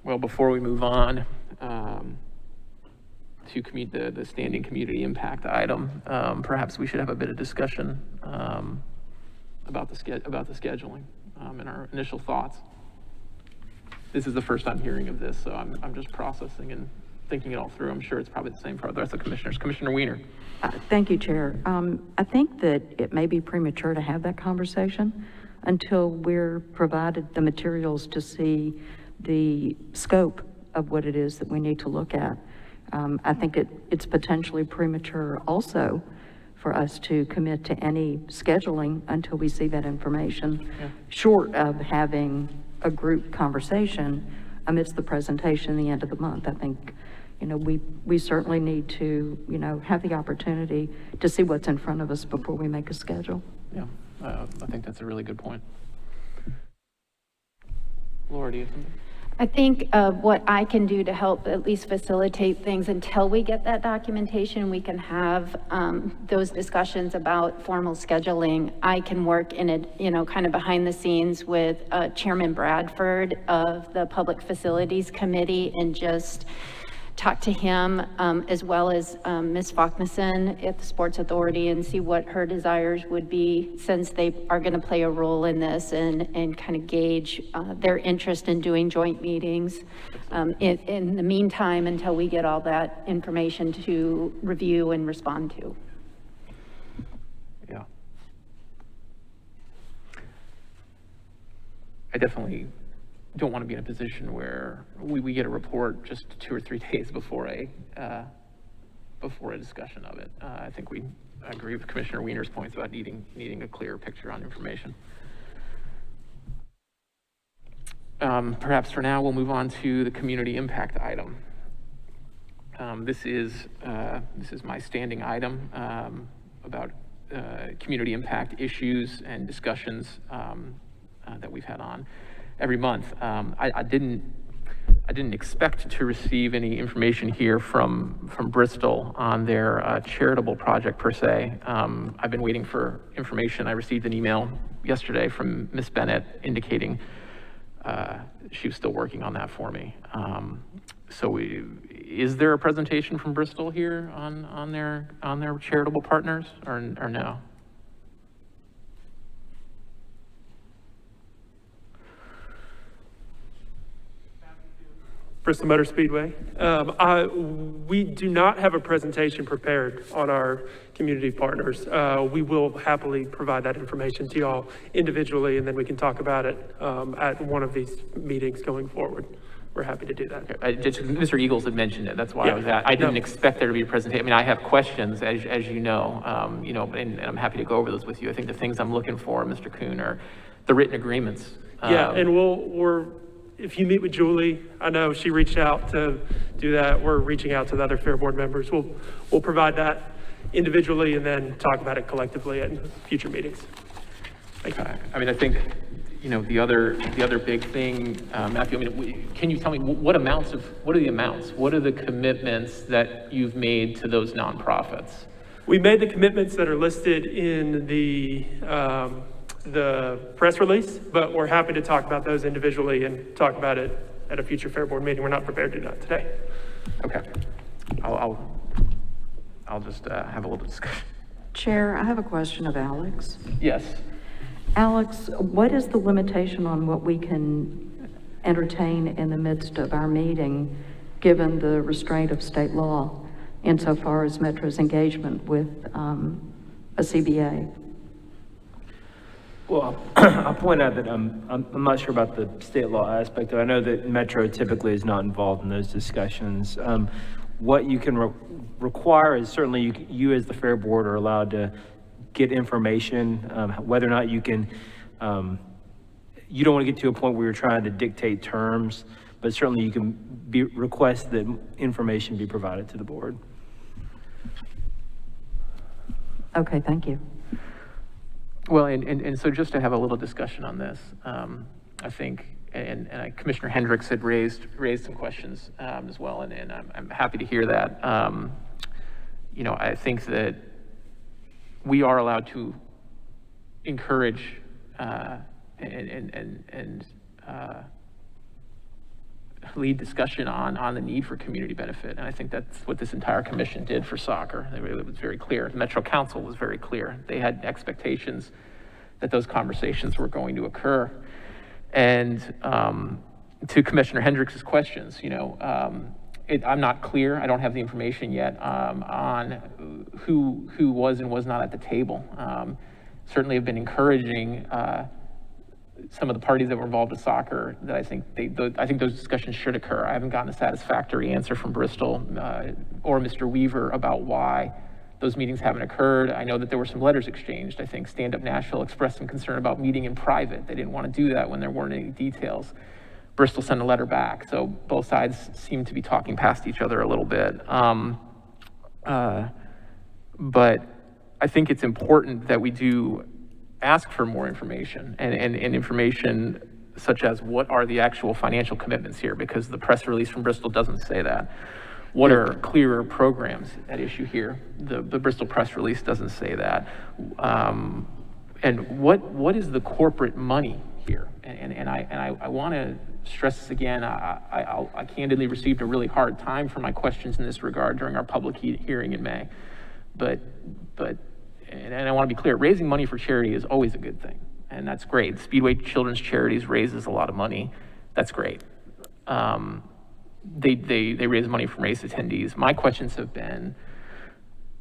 Well, before we move on to the standing community impact item, perhaps we should have a bit of discussion about the scheduling and our initial thoughts. This is the first I'm hearing of this, so I'm just processing and thinking it all through. I'm sure it's probably the same for the rest of the commissioners. Commissioner Weiner. Thank you, Chair. I think that it may be premature to have that conversation until we're provided the materials to see the scope of what it is that we need to look at. I think it's potentially premature also for us to commit to any scheduling until we see that information, short of having a group conversation amidst the presentation at the end of the month. I think, we certainly need to, have the opportunity to see what's in front of us before we make a schedule. Yeah, I think that's a really good point. Laura, do you have something? I think what I can do to help at least facilitate things until we get that documentation, we can have those discussions about formal scheduling. I can work in it, kind of behind the scenes with Chairman Bradford of the Public Facilities Committee and just talk to him as well as Ms. Faulknerson at the Sports Authority and see what her desires would be, since they are going to play a role in this, and kind of gauge their interest in doing joint meetings in the meantime until we get all that information to review and respond to. Yeah. I definitely don't want to be in a position where we get a report just 2 or 3 days before a discussion of it. I think I agree with Commissioner Wiener's points about needing a clear picture on information. Perhaps for now, we'll move on to the community impact item. This is my standing item about community impact issues and discussions that we've had on every month. I didn't expect to receive any information here from Bristol on their charitable project per se. I've been waiting for information. I received an email yesterday from Ms. Bennett indicating she was still working on that for me. So is there a presentation from Bristol here on their charitable partners or no? Bristol Motor Speedway. We do not have a presentation prepared on our community partners. We will happily provide that information to y'all individually, and then we can talk about it at one of these meetings going forward. We're happy to do that. Okay. Mr. Eagles had mentioned it. That's why I was at. I didn't expect there to be a presentation. I mean, I have questions, as you know, and I'm happy to go over those with you. I think the things I'm looking for, Mr. Kuhn, are the written agreements. Yeah, and if you meet with Julie, I know she reached out to do that. We're reaching out to the other Fair Board members. We'll provide that individually and then talk about it collectively at future meetings. Thank you. I mean, I think, the other big thing, Matthew, I mean, can you tell me what are the amounts? What are the commitments that you've made to those nonprofits? We made the commitments that are listed in the press release, but we're happy to talk about those individually and talk about it at a future Fair Board meeting. We're not prepared to do that today. Okay. I'll just have a little discussion. Chair, I have a question of Alex. Yes. Alex, what is the limitation on what we can entertain in the midst of our meeting, given the restraint of state law insofar as Metro's engagement with a CBA? Well, I'll point out that I'm not sure about the state law aspect. I know that Metro typically is not involved in those discussions. What you can require is certainly you as the Fair Board are allowed to get information, whether or not you can, you don't want to get to a point where you're trying to dictate terms, but certainly you can request that information be provided to the board. Okay, thank you. Well, and so just to have a little discussion on this, I think, and Commissioner Hendricks had raised some questions as well, and I'm happy to hear that. I think that we are allowed to encourage and lead discussion on the need for community benefit, and I think that's what this entire commission did for soccer. It was very clear. The Metro Council was very clear. They had expectations that those conversations were going to occur. And to Commissioner Hendricks' questions, I'm not clear. I don't have the information yet on who was and was not at the table. Certainly have been encouraging some of the parties that were involved with soccer that I think those discussions should occur. I haven't gotten a satisfactory answer from Bristol or Mr. Weaver about why those meetings haven't occurred. I know that there were some letters exchanged. I think Stand Up Nashville expressed some concern about meeting in private. They didn't want to do that when there weren't any details. Bristol sent a letter back, so both sides seem to be talking past each other a little bit. But I think it's important that we do ask for more information and information such as what are the actual financial commitments here? Because the press release from Bristol doesn't say that. What are clearer programs at issue here? The Bristol press release doesn't say that. And what is the corporate money here? And I want to stress this again. I candidly received a really hard time for my questions in this regard during our public hearing in May. But I want to be clear, raising money for charity is always a good thing. And that's great. Speedway Children's Charities raises a lot of money. That's great. They raise money from race attendees. My questions have been,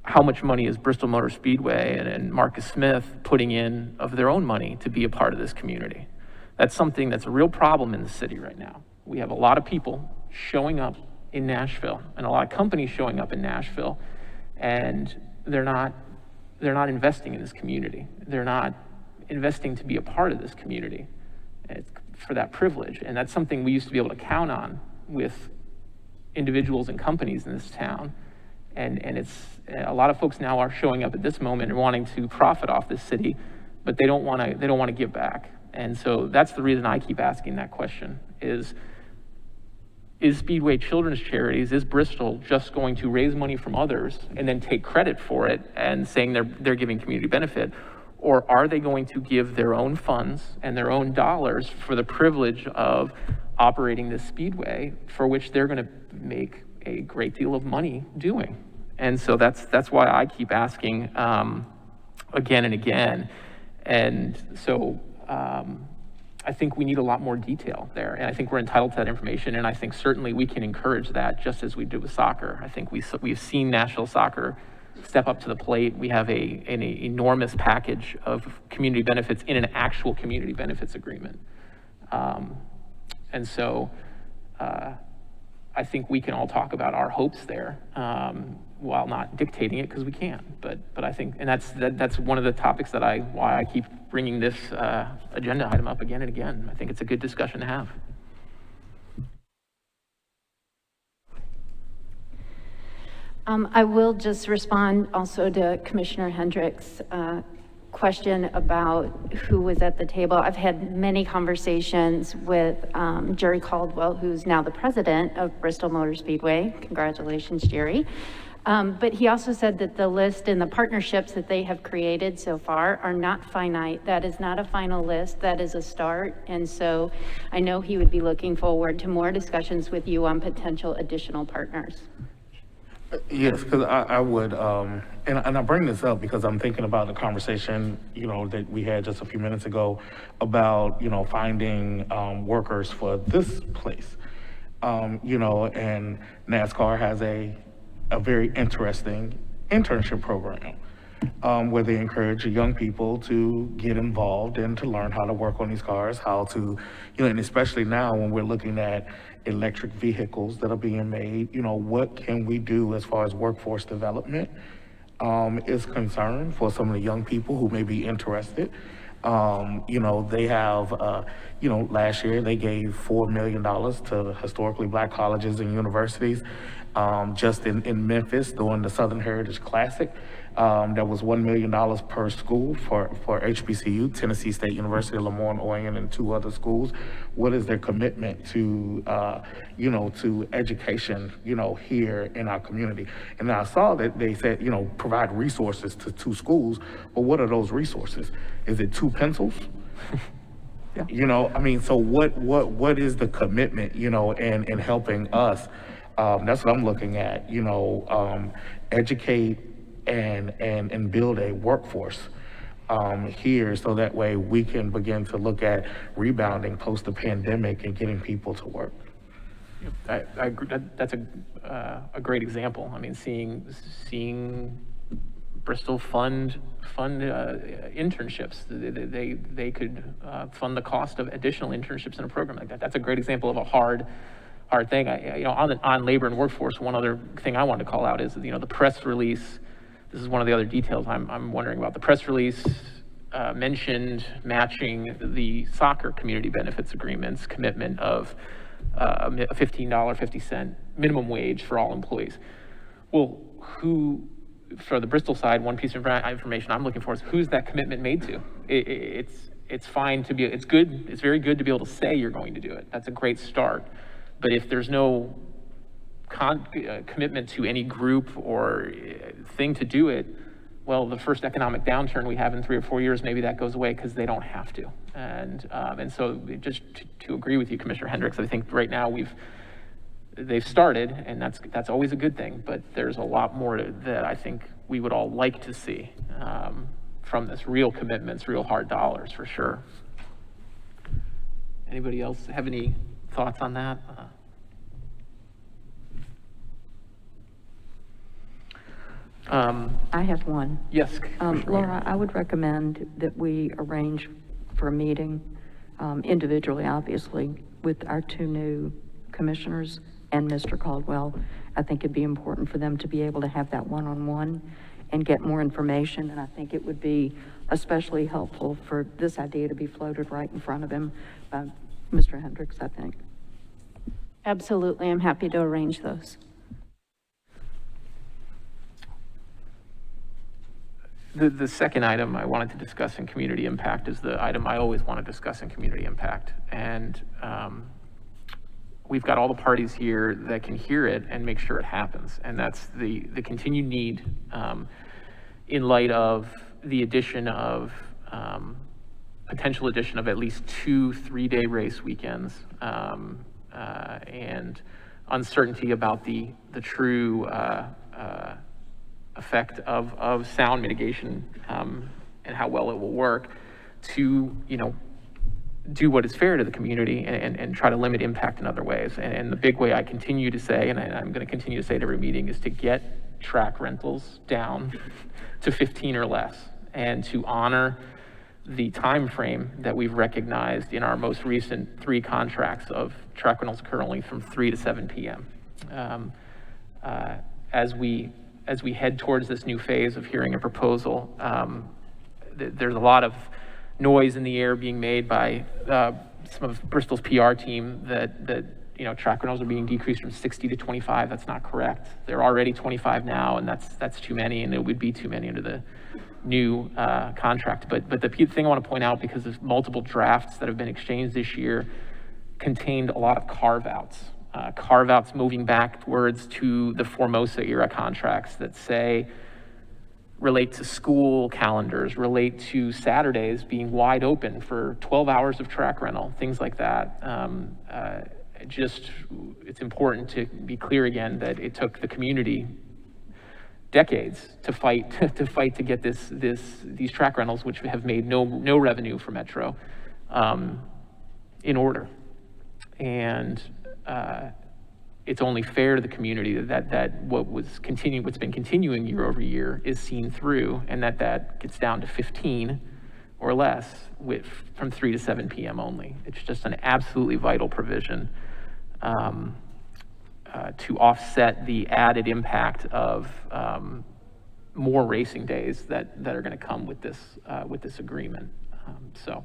how much money is Bristol Motor Speedway and Marcus Smith putting in of their own money to be a part of this community? That's something that's a real problem in the city right now. We have a lot of people showing up in Nashville and a lot of companies showing up in Nashville, and they're not investing in this community. They're not investing to be a part of this community for that privilege. And that's something we used to be able to count on with individuals and companies in this town. And it's a lot of folks now are showing up at this moment and wanting to profit off this city, but they don't want to give back. And so that's the reason I keep asking that question is Speedway Children's Charities, is Bristol just going to raise money from others and then take credit for it and saying they're giving community benefit? Or are they going to give their own funds and their own dollars for the privilege of operating this speedway, for which they're going to make a great deal of money doing? And so that's why I keep asking again and again. And so I think we need a lot more detail there, and I think we're entitled to that information, and I think certainly we can encourage that just as we do with soccer. I think we've seen Nashville soccer step up to the plate. We have an enormous package of community benefits in an actual community benefits agreement. And so I think we can all talk about our hopes there while not dictating it, because we can't. But I think, and that's one of the topics why I keep bringing this agenda item up again and again. I think it's a good discussion to have. I will just respond also to Commissioner Hendricks' question about who was at the table. I've had many conversations with Jerry Caldwell, who's now the president of Bristol Motor Speedway. Congratulations, Jerry. But he also said that the list and the partnerships that they have created so far are not finite. That is not a final list. That is a start. And so I know he would be looking forward to more discussions with you on potential additional partners. Yes, because I would, and I bring this up because I'm thinking about the conversation, that we had just a few minutes ago about, finding workers for this place, and NASCAR has a very interesting internship program where they encourage young people to get involved and to learn how to work on these cars, how to, and especially now when we're looking at electric vehicles that are being made, what can we do as far as workforce development is concerned for some of the young people who may be interested. They have, last year they gave $4 million to historically Black colleges and universities. Just in Memphis during the Southern Heritage Classic, there was $1 million per school for HBCU, Tennessee State University, Lemoyne Orion, and 2 other schools. What is their commitment to, to education, here in our community? And I saw that they said, provide resources to 2 schools, but what are those resources? Is it 2 pencils? Yeah. So what is the commitment, in helping us? That's what I'm looking at, educate and build a workforce here, so that way we can begin to look at rebounding post the pandemic and getting people to work. I agree. That's a great example. Seeing Bristol fund internships. They could fund the cost of additional internships in a program like that. That's a great example of a hard thing. On labor and workforce, one other thing I wanted to call out is, the press release. This is one of the other details I'm wondering about. The press release mentioned matching the soccer community benefits agreements commitment of a $15.50 minimum wage for all employees. Well, for the Bristol side, one piece of information I'm looking for is who's that commitment made to? it's fine to be, it's good, it's very good to be able to say you're going to do it. That's a great start. But if there's no commitment to any group or thing to do it, well, the first economic downturn we have in 3 or 4 years, maybe that goes away because they don't have to. And so just to agree with you, Commissioner Hendricks, I think right now they've started, and that's always a good thing, but there's a lot more that I think we would all like to see from this, real commitments, real hard dollars for sure. Anybody else have any thoughts on that? I have one. Yes. Laura, I would recommend that we arrange for a meeting individually, obviously, with our 2 new commissioners and Mr. Caldwell. I think it'd be important for them to be able to have that one-on-one and get more information. And I think it would be especially helpful for this idea to be floated right in front of him by Mr. Hendricks, I think. Absolutely. I'm happy to arrange those. The second item I wanted to discuss in community impact is the item I always want to discuss in community impact. And we've got all the parties here that can hear it and make sure it happens. And that's the continued need in light of the addition of, potential addition of at least 2 3-day race weekends and uncertainty about the true effect of sound mitigation and how well it will work to, do what is fair to the community and try to limit impact in other ways. And the big way I continue to say, and I'm going to continue to say at every meeting, is to get track rentals down to 15 or less and to honor the time frame that we've recognized in our most recent 3 contracts of track rentals currently from 3 to 7 p.m. As we head towards this new phase of hearing a proposal, there's a lot of noise in the air being made by some of Bristol's PR team that track rentals are being decreased from 60 to 25. That's not correct. They're already 25 now, and that's too many, and it would be too many under the new contract. But the thing I want to point out, because of multiple drafts that have been exchanged this year, contained a lot of carve-outs. Carve-outs moving backwards to the Formosa era contracts that relate to school calendars, relate to Saturdays being wide open for 12 hours of track rental, things like that. It's important to be clear again that it took the community decades to fight to get these track rentals, which have made no revenue for Metro, in order. And it's only fair to the community that what's been continuing year over year is seen through, and that gets down to 15 or less from 3 to 7 p.m. only. It's just an absolutely vital provision to offset the added impact of more racing days that are going to come with this agreement. So,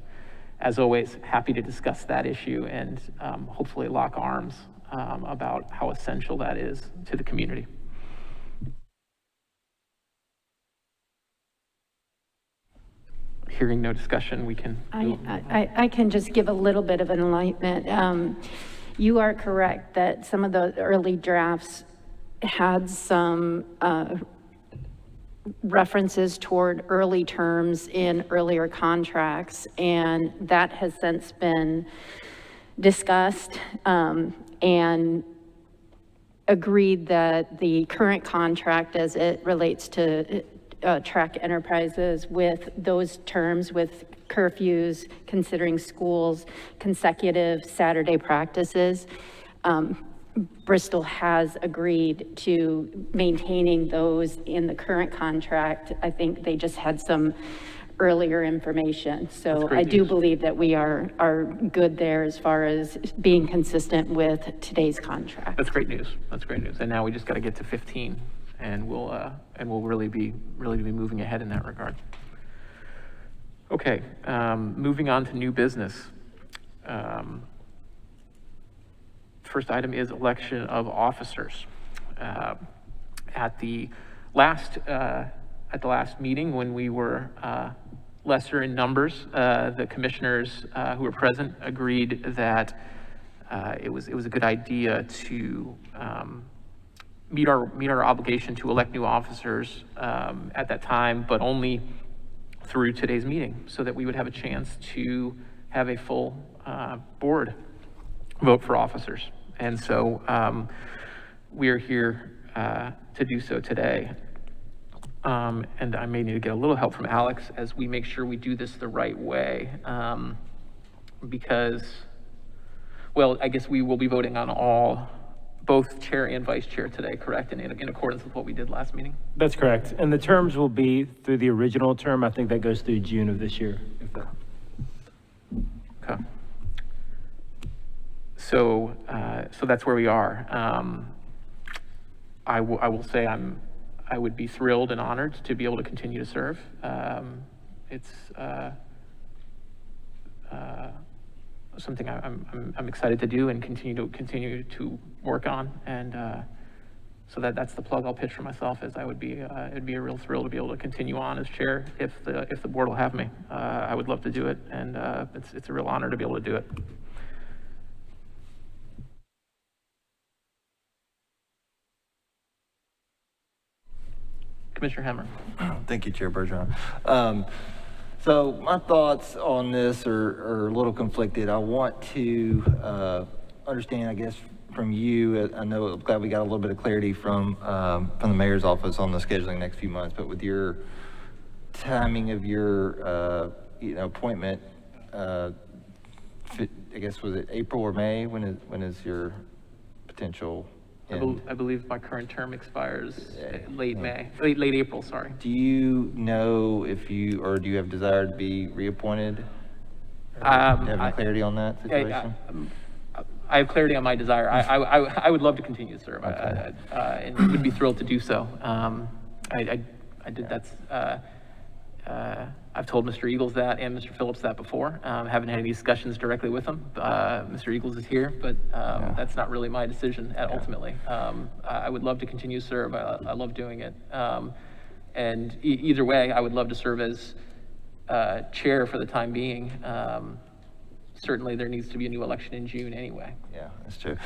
as always, happy to discuss that issue and hopefully lock arms about how essential that is to the community. Hearing no discussion, we can. I can just give a little bit of an enlightenment. You are correct that some of the early drafts had some references toward early terms in earlier contracts, and that has since been discussed and agreed that the current contract as it relates to track enterprises with those terms, with curfews, considering schools, consecutive Saturday practices, Bristol has agreed to maintaining those in the current contract. I think they just had some earlier information. So I do believe that we are good there as far as being consistent with today's contract. That's great news. That's great news. And now we just got to get to 15, and we'll really be moving ahead in that regard. Okay, moving on to new business. First item is election of officers. At the last meeting, when we were lesser in numbers. The commissioners who were present agreed that it was a good idea to meet our obligation to elect new officers at that time, but only through today's meeting, so that we would have a chance to have a full board vote for officers. And so we are here to do so today. And I may need to get a little help from Alex as we make sure we do this the right way. Because, well, I guess we will be voting on both chair and vice chair today, correct? In accordance with what we did last meeting? That's correct. And the terms will be through the original term. I think that goes through June of this year. Okay. So that's where we are. I will say I would be thrilled and honored to be able to continue to serve. It's something I'm excited to do and continue to work on. And so that's the plug I'll pitch for myself. Is it'd be a real thrill to be able to continue on as chair if the board will have me. I would love to do it, and it's a real honor to be able to do it. Commissioner Hammer. Thank you, Chair Bergeron. So my thoughts on this are a little conflicted. I want to understand, I guess, from you. I'm glad we got a little bit of clarity from the mayor's office on the scheduling next few months. But with your timing of your appointment, I guess, was it April or May? When is your potential? I believe my current term expires late April, sorry. Do you know if you have desire to be reappointed? Have any clarity on that situation? I have clarity on my desire. I would love to continue to serve, okay. And would be thrilled to do so. I've told Mr. Eagles that and Mr. Phillips that before. Haven't had any discussions directly with them. Mr. Eagles is here, but that's not really my decision ultimately. I would love to continue to serve. I love doing it. And either way, I would love to serve as chair for the time being. Certainly there needs to be a new election in June anyway. Yeah, that's true.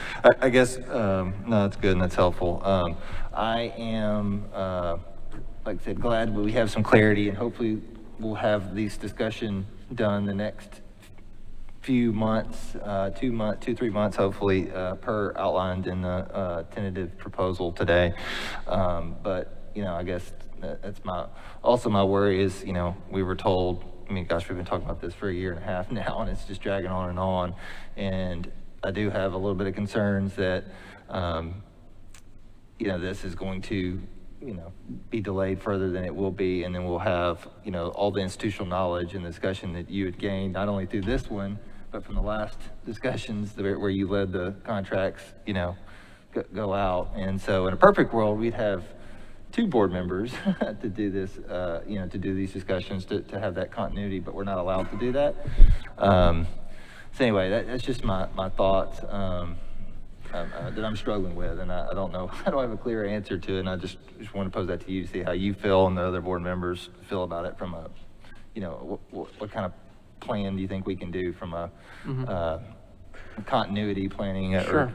I guess, no, that's good and that's helpful. I am, like I said, glad we have some clarity, and hopefully we'll have this discussion done the next few months, 3 months, hopefully, per outlined in the tentative proposal today. But, I guess that's also my worry is, we were told, gosh, we've been talking about this for a year and a half now, and it's just dragging on and on. And I do have a little bit of concerns that, this is going to, be delayed further than it will be. And then we'll have, all the institutional knowledge and discussion that you had gained, not only through this one, but from the last discussions where you led the contracts, go out. And so in a perfect world, we'd have 2 board members to do this, to do these discussions, to have that continuity, but we're not allowed to do that. So anyway, that's just my thoughts that I'm struggling with, and I don't know, I don't have a clear answer to it, and I just want to pose that to you, see how you feel and the other board members feel about it from a, what kind of plan do you think we can do from a continuity planning? Sure.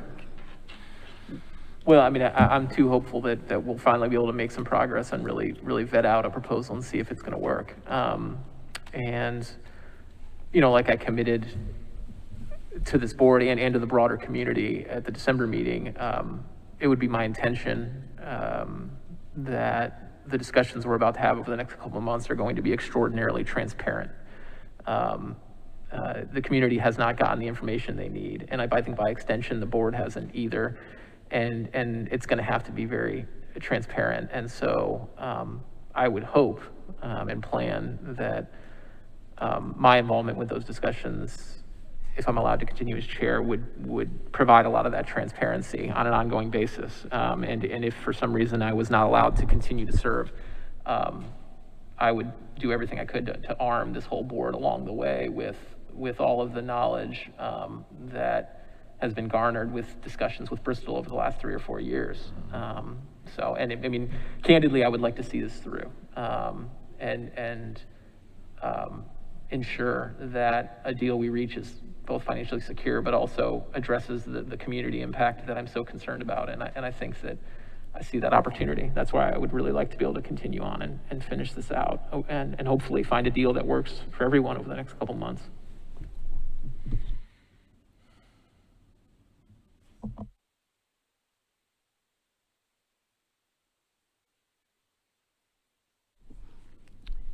Well, I'm too hopeful that we'll finally be able to make some progress and really vet out a proposal and see if it's going to work. And, like I committed to this board and to the broader community at the December meeting, it would be my intention that the discussions we're about to have over the next couple of months are going to be extraordinarily transparent. The community has not gotten the information they need, and I think by extension, the board hasn't either. And it's going to have to be very transparent. And so I would hope and plan that my involvement with those discussions, if I'm allowed to continue as chair, would provide a lot of that transparency on an ongoing basis. And if for some reason I was not allowed to continue to serve, I would do everything I could to arm this whole board along the way with all of the knowledge that has been garnered with discussions with Bristol over the last 3 or 4 years. Candidly, I would like to see this through. And ensure that a deal we reach is both financially secure, but also addresses the community impact that I'm so concerned about. And I think that I see that opportunity. That's why I would really like to be able to continue on and finish this out and hopefully find a deal that works for everyone over the next couple months.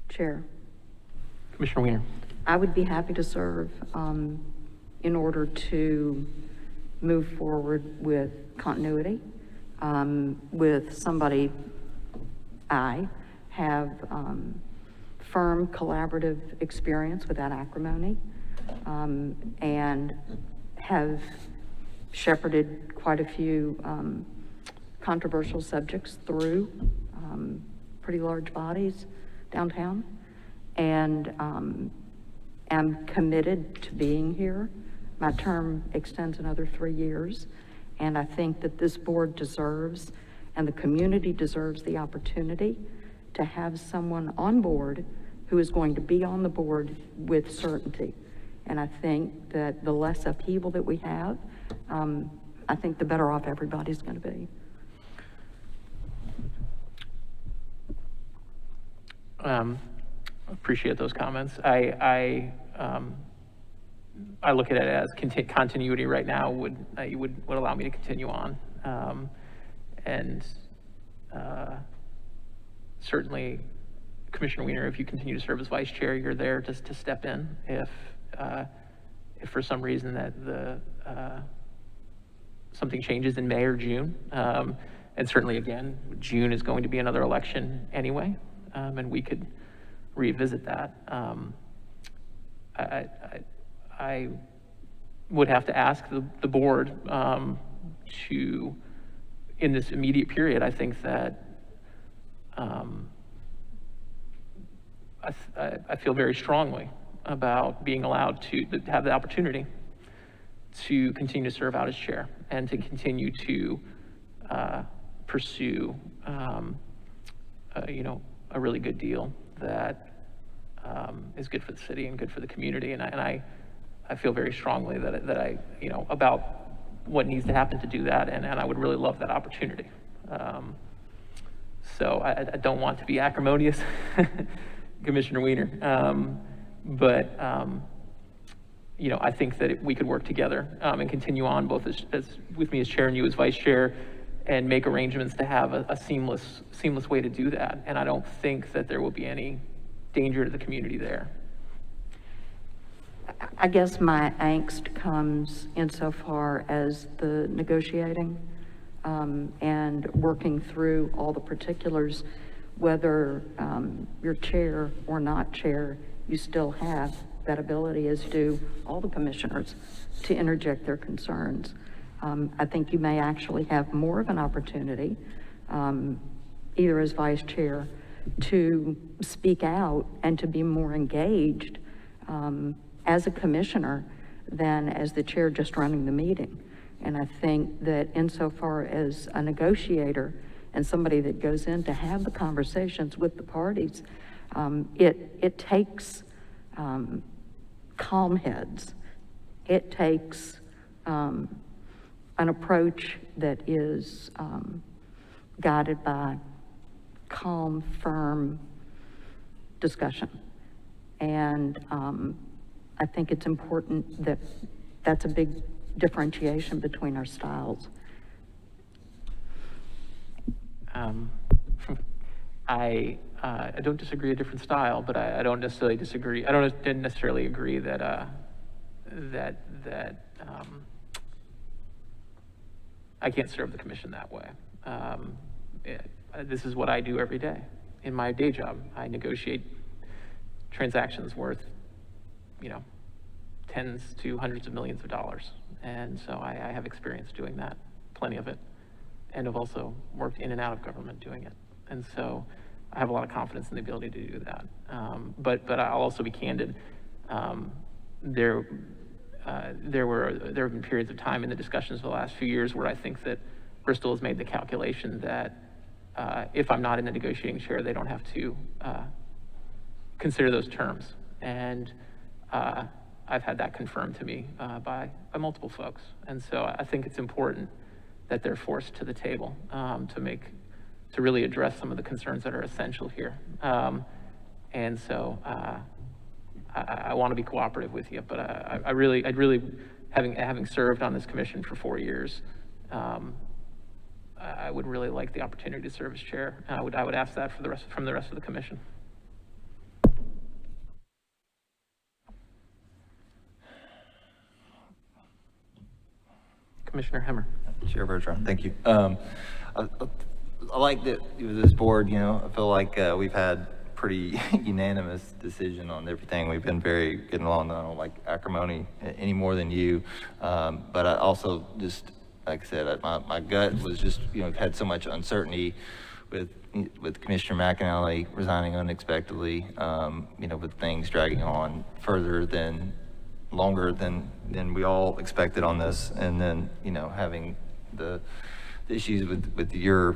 Chair, Commissioner Weiner. I would be happy to serve in order to move forward with continuity, with somebody. I have firm collaborative experience with that acrimony, and have shepherded quite a few controversial subjects through pretty large bodies downtown, and am committed to being here. My term extends another 3 years, and I think that this board deserves, and the community deserves, the opportunity to have someone on board who is going to be on the board with certainty. And I think that the less upheaval that we have, I think the better off everybody's going to be. Appreciate those comments. I look at it as continuity right now would allow me to continue on, and certainly, Commissioner Weiner, if you continue to serve as vice chair, you're there just to step in if for some reason that something changes in May or June, and certainly again, June is going to be another election anyway, and we could revisit that. I would have to ask the board to, in this immediate period, I think that I feel very strongly about being allowed to have the opportunity to continue to serve out as chair and to continue to pursue, a really good deal that is good for the city and good for the community. And I feel very strongly that I about what needs to happen to do that, and I would really love that opportunity. So I don't want to be acrimonious, Commissioner Weiner, but I think that we could work together and continue on both as with me as chair and you as vice chair, and make arrangements to have a seamless way to do that. And I don't think that there will be any danger to the community there. I guess my angst comes insofar as the negotiating and working through all the particulars, whether you're chair or not chair, you still have that ability, as do all the commissioners, to interject their concerns. I think you may actually have more of an opportunity, either as vice chair, to speak out and to be more engaged as a commissioner than as the chair just running the meeting. And I think that insofar as a negotiator and somebody that goes in to have the conversations with the parties, it takes calm heads. It takes an approach that is guided by calm, firm discussion. And I think it's important that that's a big differentiation between our styles. I don't disagree a different style, but I don't necessarily disagree. I didn't necessarily agree that I can't serve the commission that way. This is what I do every day in my day job. I negotiate transactions worth, tens to hundreds of millions of dollars. And so I have experience doing that, plenty of it. And I've also worked in and out of government doing it. And so I have a lot of confidence in the ability to do that. But I'll also be candid. There have been periods of time in the discussions of the last few years where I think that Bristol has made the calculation that if I'm not in the negotiating chair, they don't have to consider those terms. And I've had that confirmed to me by multiple folks. And so I think it's important that they're forced to the table to really address some of the concerns that are essential here. And so I want to be cooperative with you, but I'd really, having served on this commission for 4 years, I would really like the opportunity to serve as chair. I would ask that from the rest of the commission. Commissioner Hemmer. Chair Bergeron, thank you. I like that with this board, I feel like we've had pretty unanimous decision on everything. We've been very getting along. I don't like acrimony any more than you. But I also just, like I said, my gut was just, had so much uncertainty with Commissioner McAnally resigning unexpectedly, with things dragging on longer than we all expected on this. And then, having the issues with your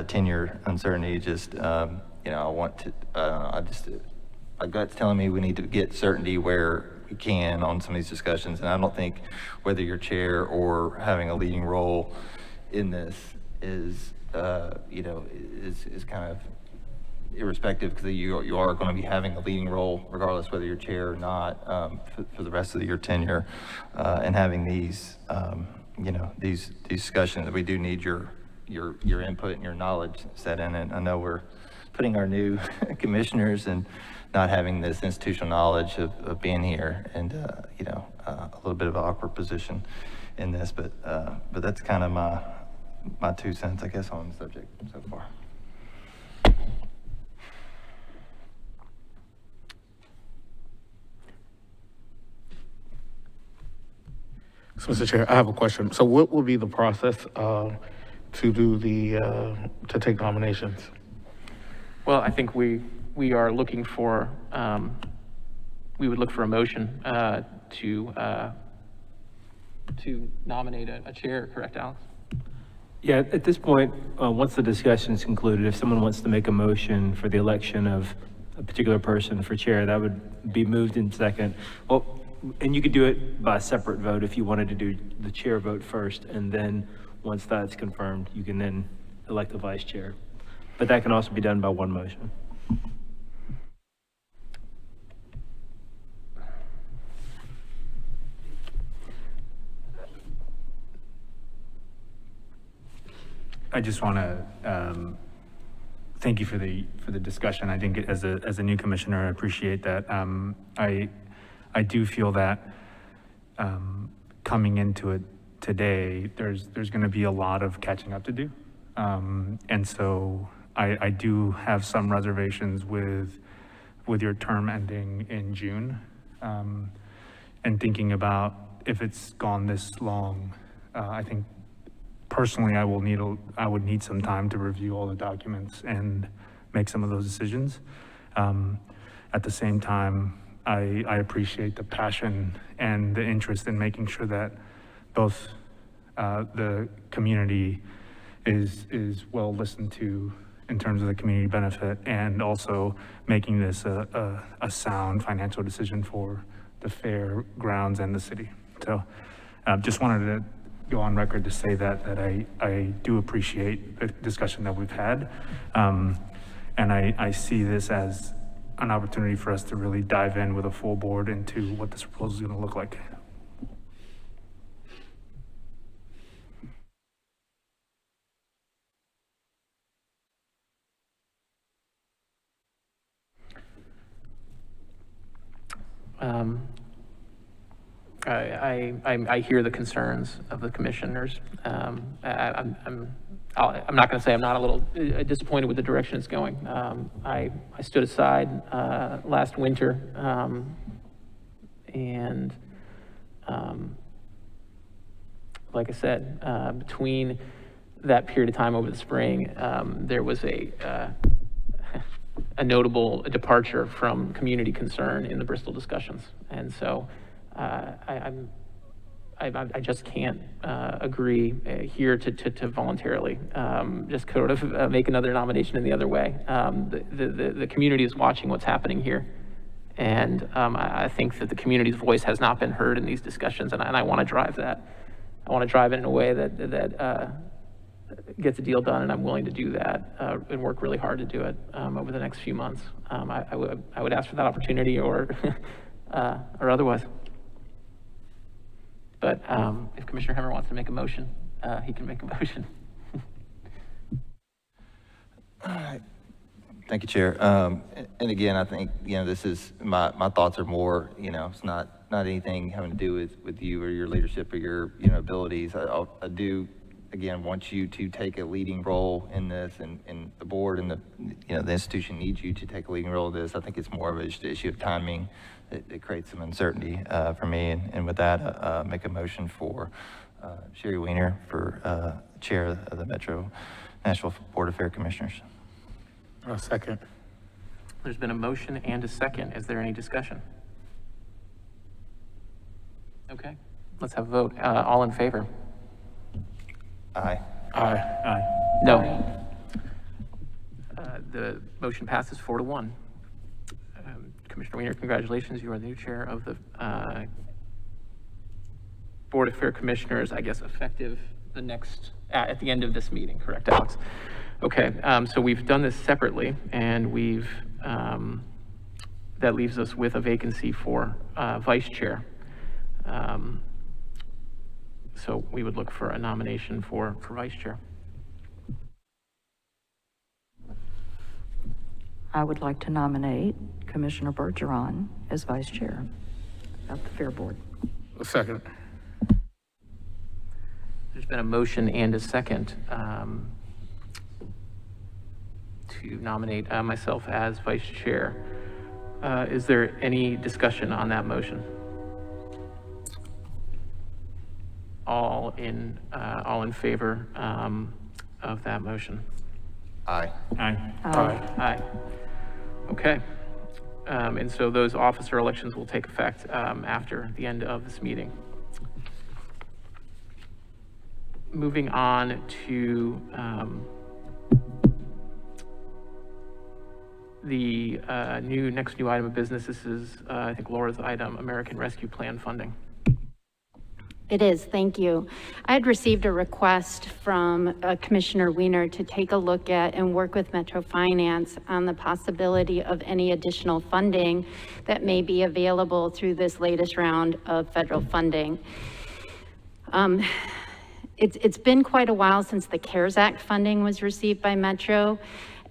tenure uncertainty, just, my gut's telling me we need to get certainty where we can on some of these discussions. And I don't think whether you're chair or having a leading role in this is kind of irrespective, because you are going to be having a leading role regardless whether you're chair or not for the rest of your tenure, and having these these discussions that we do need your input and your knowledge set in. And I know we're putting our new commissioners and not having this institutional knowledge of being here, and a little bit of an awkward position in this, but that's kind of my 2 cents, I guess, on the subject so far. So, Mr. Chair, I have a question. So what will be the process to do to take nominations? Well, I think we are looking for, we would look for a motion to nominate a chair, correct, Alex? Yeah, at this point, once the discussion's concluded, if someone wants to make a motion for the election of a particular person for chair, that would be moved in second. Well, and you could do it by a separate vote if you wanted to do the chair vote first, and then once that's confirmed, you can then elect the vice chair. But that can also be done by one motion. I just want to thank you for the discussion. I think as a new commissioner, I appreciate that. I do feel that coming into it today, there's going to be a lot of catching up to do, and so I do have some reservations with your term ending in June, and thinking about if it's gone this long. I think personally, I would need some time to review all the documents and make some of those decisions. At the same time, I appreciate the passion and the interest in making sure that both the community is well listened to in terms of the community benefit, and also making this a sound financial decision for the fairgrounds and the city. So just wanted to go on record to say that I do appreciate the discussion that we've had. And I see this as an opportunity for us to really dive in with a full board into what this proposal is going to look like. I hear the concerns of the commissioners. I'm not going to say I'm not a little disappointed with the direction it's going. I stood aside last winter, and like I said, between that period of time over the spring, there was a notable departure from community concern in the Bristol discussions, and so I just can't agree here to voluntarily just sort of make another nomination in the other way. The community is watching what's happening here, And I think that the community's voice has not been heard in these discussions, and I want to drive that. I want to drive it in a way that gets a deal done, and I'm willing to do that and work really hard to do it over the next few months. I would ask for that opportunity or otherwise. But if Commissioner Hemmer wants to make a motion, he can make a motion. All right. Thank you, Chair. And again, I think, this is, my thoughts are more, it's not anything having to do with you or your leadership or your, abilities. I do, again, want you to take a leading role in this, and the board and the institution needs you to take a leading role in this. I think it's more of an issue of timing that creates some uncertainty for me. And with that, make a motion for Sherry Weiner for Chair of the Nashville Board of Fair Commissioners. A second. There's been a motion and a second. Is there any discussion? Okay, let's have a vote. All in favor? Aye. Aye. Aye. No. The motion passes 4-1. Commissioner Weiner, congratulations. You are the new chair of the Board of Fair Commissioners, I guess, effective the next, at the end of this meeting, correct, Alex? Okay, so we've done this separately, and that leaves us with a vacancy for vice chair. So we would look for a nomination for vice chair. I would like to nominate Commissioner Bergeron as vice chair of the Fair Board. A second. There's been a motion and a second to nominate myself as vice chair. Is there any discussion on that motion? All in favor of that motion? Aye. Aye. Aye. Aye. Okay. And so those officer elections will take effect after the end of this meeting. Moving on to the next new item of business. This is, I think, Laura's item, American Rescue Plan funding. It is, thank you. I had received a request from Commissioner Weiner to take a look at and work with Metro Finance on the possibility of any additional funding that may be available through this latest round of federal funding. It's been quite a while since the CARES Act funding was received by Metro.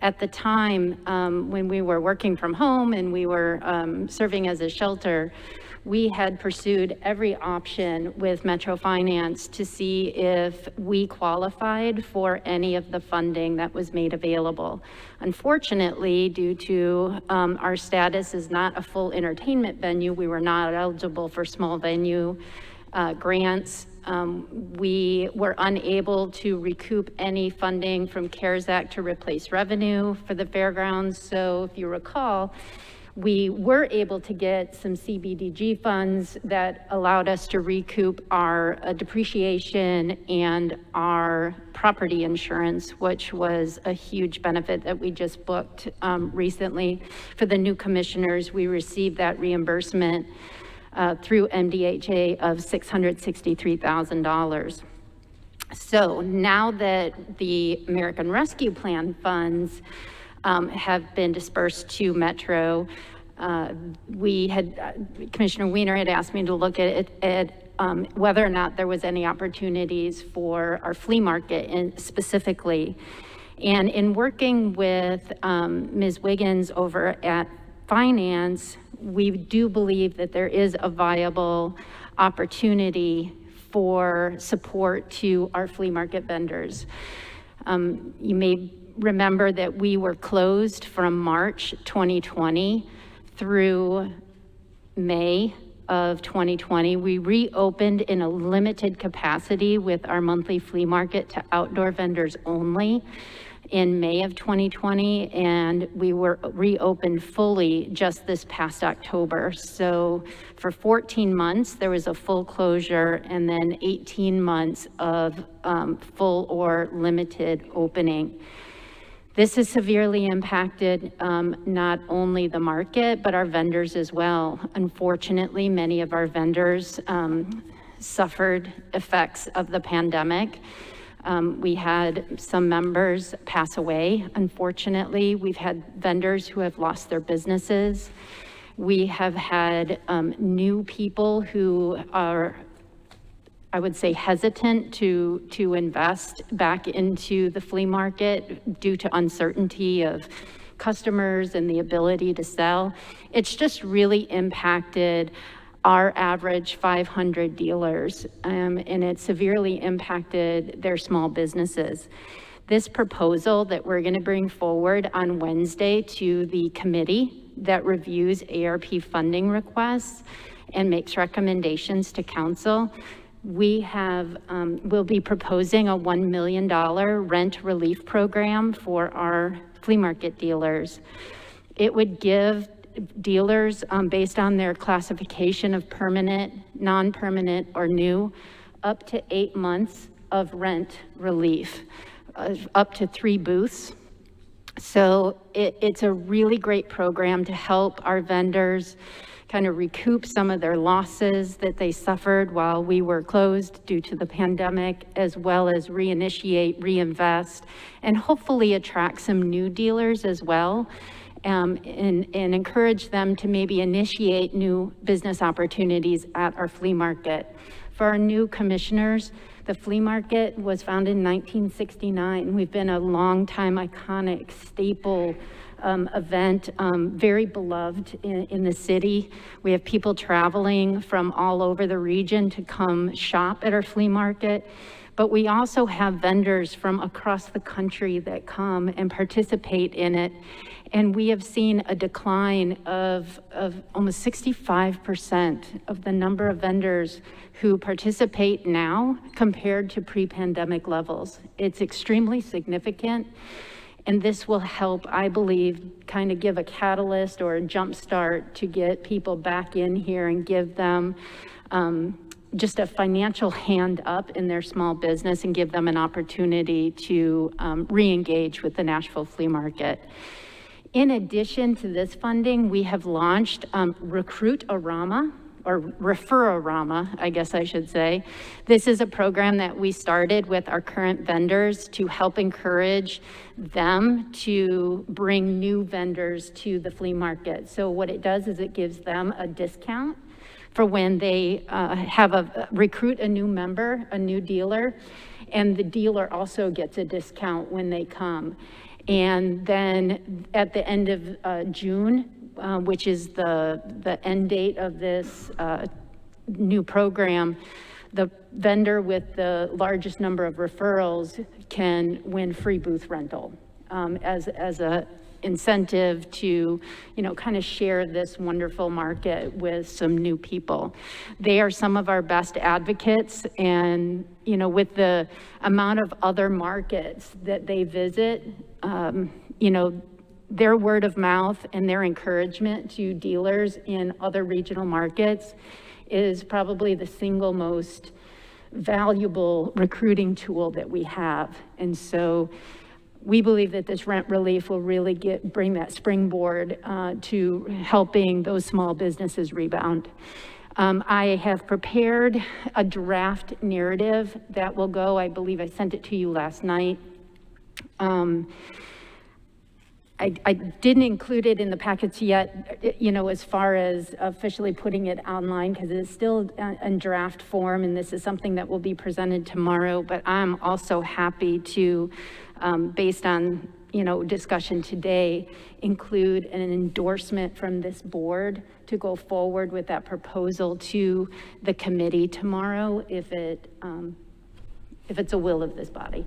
At the time, when we were working from home and we were serving as a shelter, we had pursued every option with Metro Finance to see if we qualified for any of the funding that was made available. Unfortunately, due to our status as not a full entertainment venue, we were not eligible for small venue grants. We were unable to recoup any funding from CARES Act to replace revenue for the fairgrounds. So if you recall, we were able to get some CBDG funds that allowed us to recoup our depreciation and our property insurance, which was a huge benefit that we just booked recently. For the new commissioners, we received that reimbursement through MDHA of $663,000. So now that the American Rescue Plan funds have been dispersed to Metro, Commissioner Weiner had asked me to look at whether or not there was any opportunities for our flea market specifically. And in working with Ms. Wiggins over at Finance, we do believe that there is a viable opportunity for support to our flea market vendors. You may remember that we were closed from March 2020 through May of 2020. We reopened in a limited capacity with our monthly flea market to outdoor vendors only in May of 2020, and we were reopened fully just this past October. So for 14 months, there was a full closure, and then 18 months of full or limited opening. This has severely impacted not only the market, but our vendors as well. Unfortunately, many of our vendors suffered effects of the pandemic. We had some members pass away, unfortunately. We've had vendors who have lost their businesses. We have had new people who are, I would say, hesitant to invest back into the flea market due to uncertainty of customers and the ability to sell. It's just really impacted our average 500 dealers, and it severely impacted their small businesses. This proposal that we're going to bring forward on Wednesday to the committee that reviews ARP funding requests and makes recommendations to council, we'll be proposing a $1 million rent relief program for our flea market dealers. It would give dealers, based on their classification of permanent, non-permanent, or new, up to 8 months of rent relief, up to 3 booths. So it's a really great program to help our vendors kind of recoup some of their losses that they suffered while we were closed due to the pandemic, as well as reinitiate, reinvest, and hopefully attract some new dealers as well. And encourage them to maybe initiate new business opportunities at our flea market. For our new commissioners, the flea market was founded in 1969. We've been a long time iconic staple event, very beloved in the city. We have people traveling from all over the region to come shop at our flea market. But we also have vendors from across the country that come and participate in it. And we have seen a decline of almost 65% of the number of vendors who participate now compared to pre-pandemic levels. It's extremely significant. And this will help, I believe, kind of give a catalyst or a jump start to get people back in here and give them just a financial hand up in their small business and give them an opportunity to re-engage with the Nashville flea market. In addition to this funding, we have launched Recruit-A-Rama, or Refer-A-Rama, I guess I should say. This is a program that we started with our current vendors to help encourage them to bring new vendors to the flea market. So what it does is it gives them a discount for when they recruit a new member, a new dealer, and the dealer also gets a discount when they come. And then at the end of June, which is the end date of this new program, the vendor with the largest number of referrals can win free booth rental as a incentive to, kind of share this wonderful market with some new people. They are some of our best advocates, and, with the amount of other markets that they visit, their word of mouth and their encouragement to dealers in other regional markets is probably the single most valuable recruiting tool that we have. And so we believe that this rent relief will really bring that springboard to helping those small businesses rebound. I have prepared a draft narrative that will go, I believe I sent it to you last night. I didn't include it in the packets yet, as far as officially putting it online, because it's still in draft form, and this is something that will be presented tomorrow. But I'm also happy to, based on, discussion today, include an endorsement from this board to go forward with that proposal to the committee tomorrow, if it's a will of this body.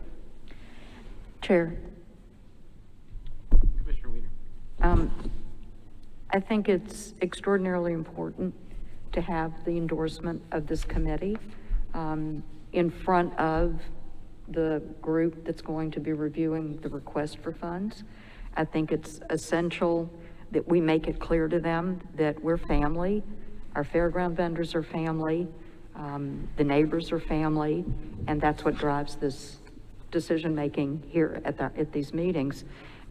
Chair. I think it's extraordinarily important to have the endorsement of this committee in front of the group that's going to be reviewing the request for funds. I think it's essential that we make it clear to them that we're family, our fairground vendors are family, the neighbors are family, and that's what drives this decision-making here at these meetings.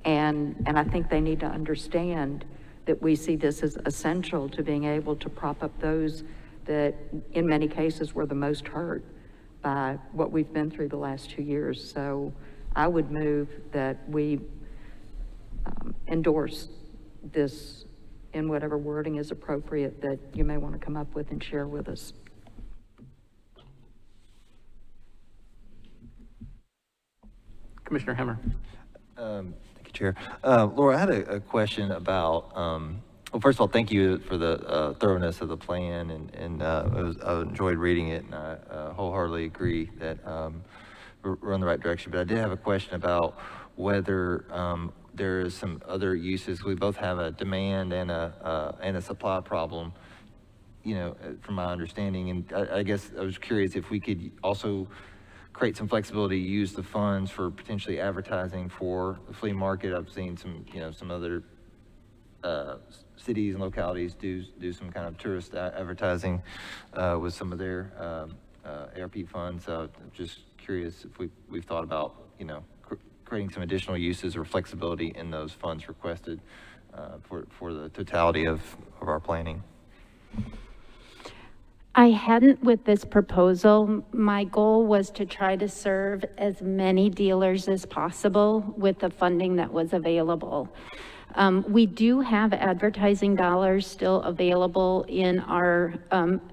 And I think they need to understand that we see this as essential to being able to prop up those that in many cases were the most hurt by what we've been through the last 2 years. So I would move that we endorse this in whatever wording is appropriate that you may want to come up with and share with us. Commissioner Hemmer. Thank you, Chair. Laura, I had a question about, well, first of all, thank you for the thoroughness of the plan, and I enjoyed reading it, and I wholeheartedly agree that we're in the right direction. But I did have a question about whether there is some other uses. We both have a demand and a supply problem, you know, from my understanding. And I guess I was curious if we could also create some flexibility to use the funds for potentially advertising for the flea market. I've seen some, you know, some other cities and localities do some kind of tourist advertising with some of their ARP funds. So I'm just curious if we've thought about, you know, creating some additional uses or flexibility in those funds requested for the totality of our planning. I hadn't with this proposal. My goal was to try to serve as many dealers as possible with the funding that was available. We do have advertising dollars still available in our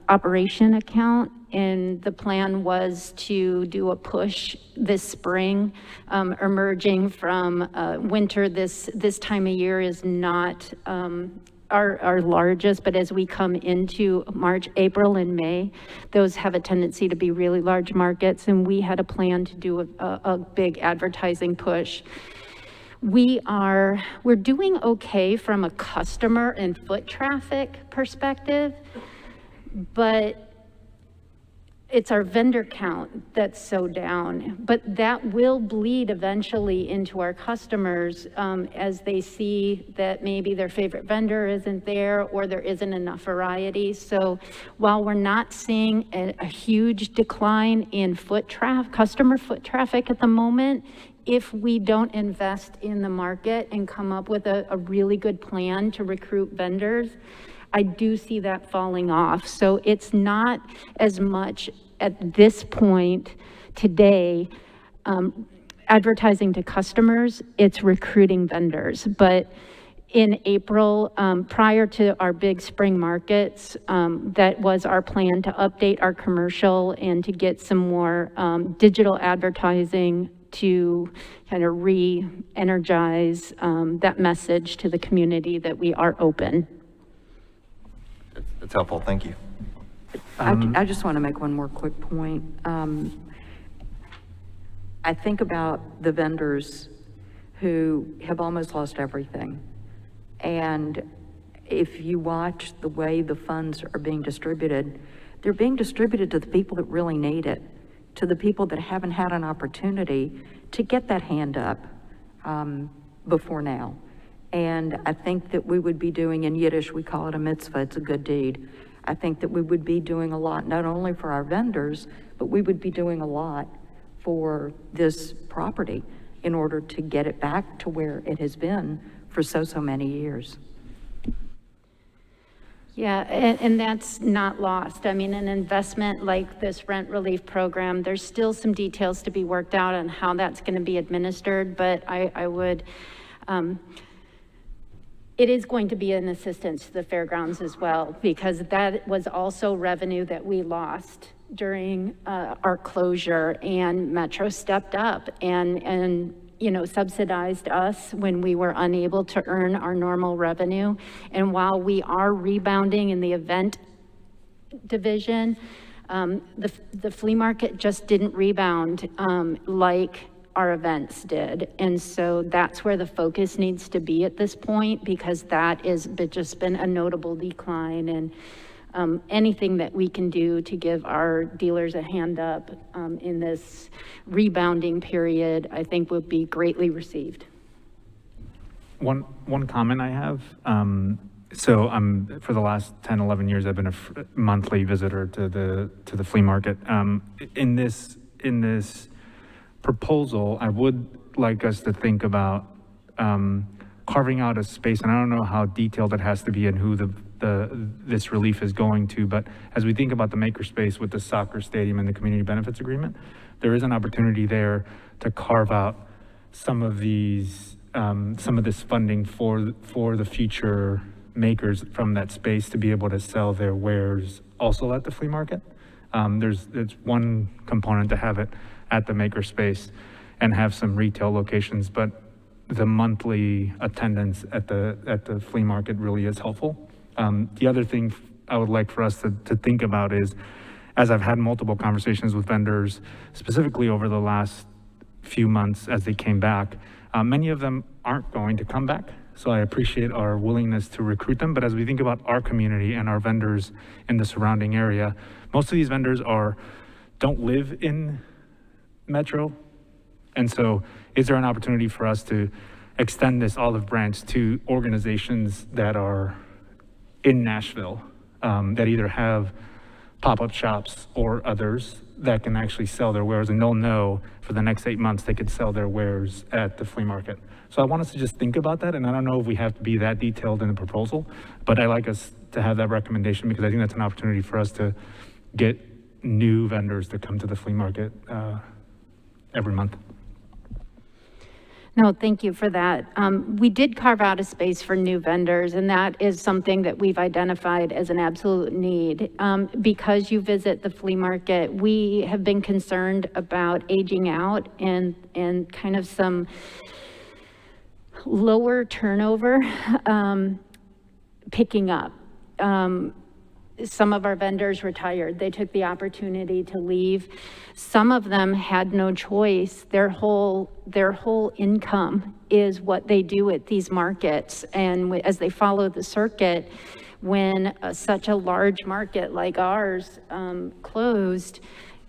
operation account, and the plan was to do a push this spring, emerging from winter. This time of year is not our largest, but as we come into March, April, and May, those have a tendency to be really large markets, and we had a plan to do a big advertising push. We're doing okay from a customer and foot traffic perspective, but it's our vendor count that's so down, but that will bleed eventually into our customers as they see that maybe their favorite vendor isn't there or there isn't enough variety. So while we're not seeing a huge decline in customer foot traffic at the moment, if we don't invest in the market and come up with a really good plan to recruit vendors, I do see that falling off. So it's not as much at this point today advertising to customers, it's recruiting vendors. But in April, prior to our big spring markets, that was our plan to update our commercial and to get some more digital advertising to kind of re-energize that message to the community that we are open. That's helpful, thank you. I just want to make one more quick point. I think about the vendors who have almost lost everything. And if you watch the way the funds are being distributed, they're being distributed to the people that really need it, to the people that haven't had an opportunity to get that hand up before now. And I think that we would be doing, in Yiddish, we call it a mitzvah, it's a good deed. I think that we would be doing a lot, not only for our vendors, but we would be doing a lot for this property in order to get it back to where it has been for so many years. Yeah, and that's not lost. I mean, an investment like this rent relief program, there's still some details to be worked out on how that's going to be administered, but I would, it is going to be an assistance to the fairgrounds as well, because that was also revenue that we lost during our closure, and Metro stepped up and you know, subsidized us when we were unable to earn our normal revenue. And while we are rebounding in the event division, the flea market just didn't rebound like our events did. And so that's where the focus needs to be at this point, because that is just been a notable decline. And anything that we can do to give our dealers a hand up in this rebounding period, I think would be greatly received. One comment I have. So for the last 10, 11 years, I've been a monthly visitor to the flea market. In this proposal, I would like us to think about carving out a space, and I don't know how detailed it has to be and who this relief is going to, but as we think about the makerspace with the soccer stadium and the community benefits agreement, there is an opportunity there to carve out some of these, some of this funding for the future makers from that space to be able to sell their wares also at the flea market. There's one component to have it at the makerspace and have some retail locations, but the monthly attendance at the flea market really is helpful. The other thing I would like for us to think about is, as I've had multiple conversations with vendors, specifically over the last few months as they came back, many of them aren't going to come back. So I appreciate our willingness to recruit them. But as we think about our community and our vendors in the surrounding area, most of these vendors don't live in Metro. And so is there an opportunity for us to extend this olive branch to organizations that are in Nashville, that either have pop-up shops or others that can actually sell their wares, and they'll know for the next 8 months they could sell their wares at the flea market. So I want us to just think about that, and I don't know if we have to be that detailed in the proposal, but I like us to have that recommendation because I think that's an opportunity for us to get new vendors to come to the flea market every month. No, thank you for that. We did carve out a space for new vendors, and that is something that we've identified as an absolute need. Because you visit the flea market, we have been concerned about aging out and kind of some lower turnover picking up. Some of our vendors retired. They took the opportunity to leave. Some of them had no choice. Their whole income is what they do at these markets. And as they follow the circuit, when such a large market like ours closed,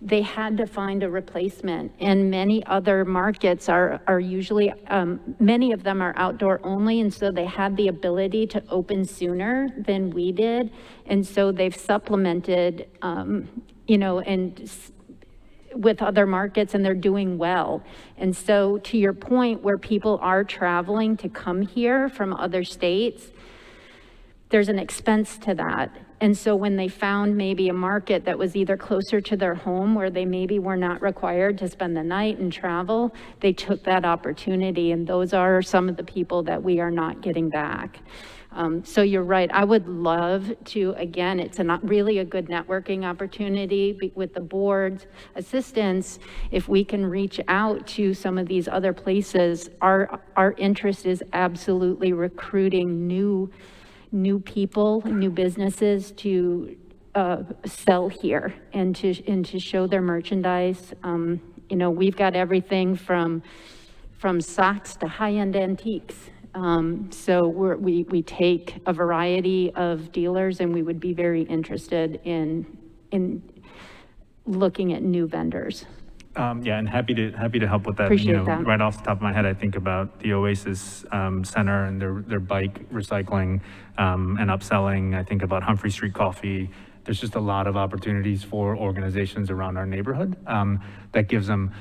they had to find a replacement. And many other markets are usually, many of them are outdoor only, and so they had the ability to open sooner than we did. And so they've supplemented, and with other markets, and they're doing well. And so to your point, where people are traveling to come here from other states, there's an expense to that. And so when they found maybe a market that was either closer to their home where they maybe were not required to spend the night and travel, they took that opportunity. And those are some of the people that we are not getting back. So you're right. I would love to, again, it's really a good networking opportunity with the board's assistance. If we can reach out to some of these other places, our interest is absolutely recruiting new people, new businesses to sell here and to show their merchandise. We've got everything from socks to high-end antiques. So we take a variety of dealers, and we would be very interested in looking at new vendors. Yeah, and happy to help with that. Appreciate that. Right off the top of my head, I think about the Oasis Center and their bike recycling and upselling. I think about Humphrey Street Coffee. There's just a lot of opportunities for organizations around our neighborhood that gives them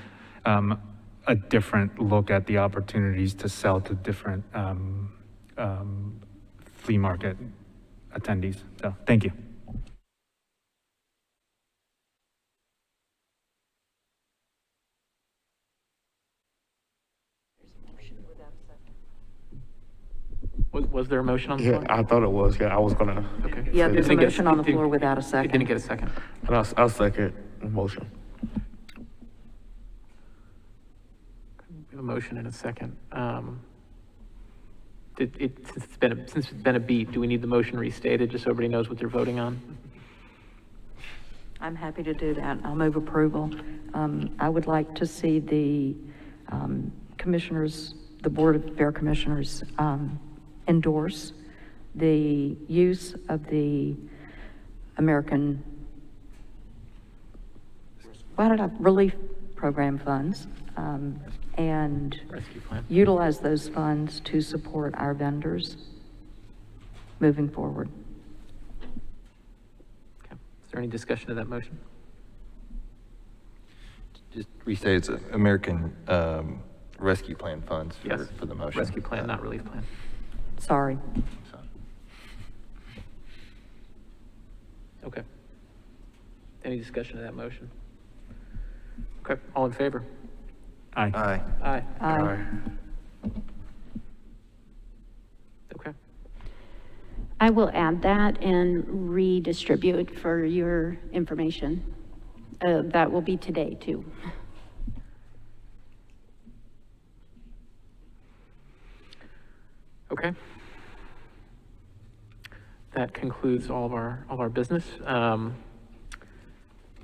a different look at the opportunities to sell to different flea market attendees. So thank you. Was there a motion on the floor? Yeah, I thought it was. Yeah, I was gonna. Okay. Yeah, there's a Didn't get- motion on the it didn't- floor without a It second. didn't get a second. And I'll second the motion. We have a motion and a second. Since it's been a beat, do we need the motion restated just so everybody knows what they're voting on? I'm happy to do that. I'll move approval. I would like to see the commissioners, the Board of Fair Commissioners, endorse the use of the American Relief Program funds, and Rescue plan. utilize those funds to support our vendors moving forward. Okay. Is there any discussion of that motion? Just restate, it's American rescue plan funds Yes. for the motion. Rescue plan, not relief plan. Sorry. So, Okay. Any discussion of that motion? Okay, all in favor? Aye. Aye. Aye. Aye. Okay. I will add that and redistribute for your information. That will be today, too. Okay. That concludes all of our business.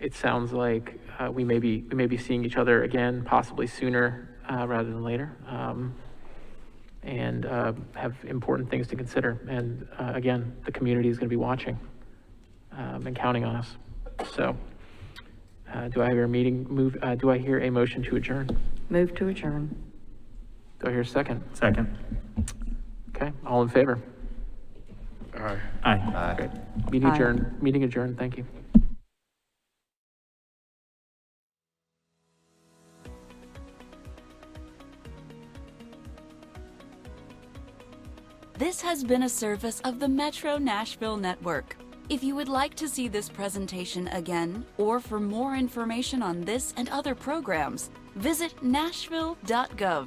It sounds like we may be seeing each other again, possibly sooner rather than later, and have important things to consider. And again, the community is going to be watching and counting on us. So, do I hear do I hear a motion to adjourn? Move to adjourn. Do I hear a second? Second. Okay, all in favor? Aye. Aye. Great. Meeting Aye. adjourned. Meeting adjourned. Thank you. This has been a service of the Metro Nashville Network. If you would like to see this presentation again, or for more information on this and other programs, visit nashville.gov.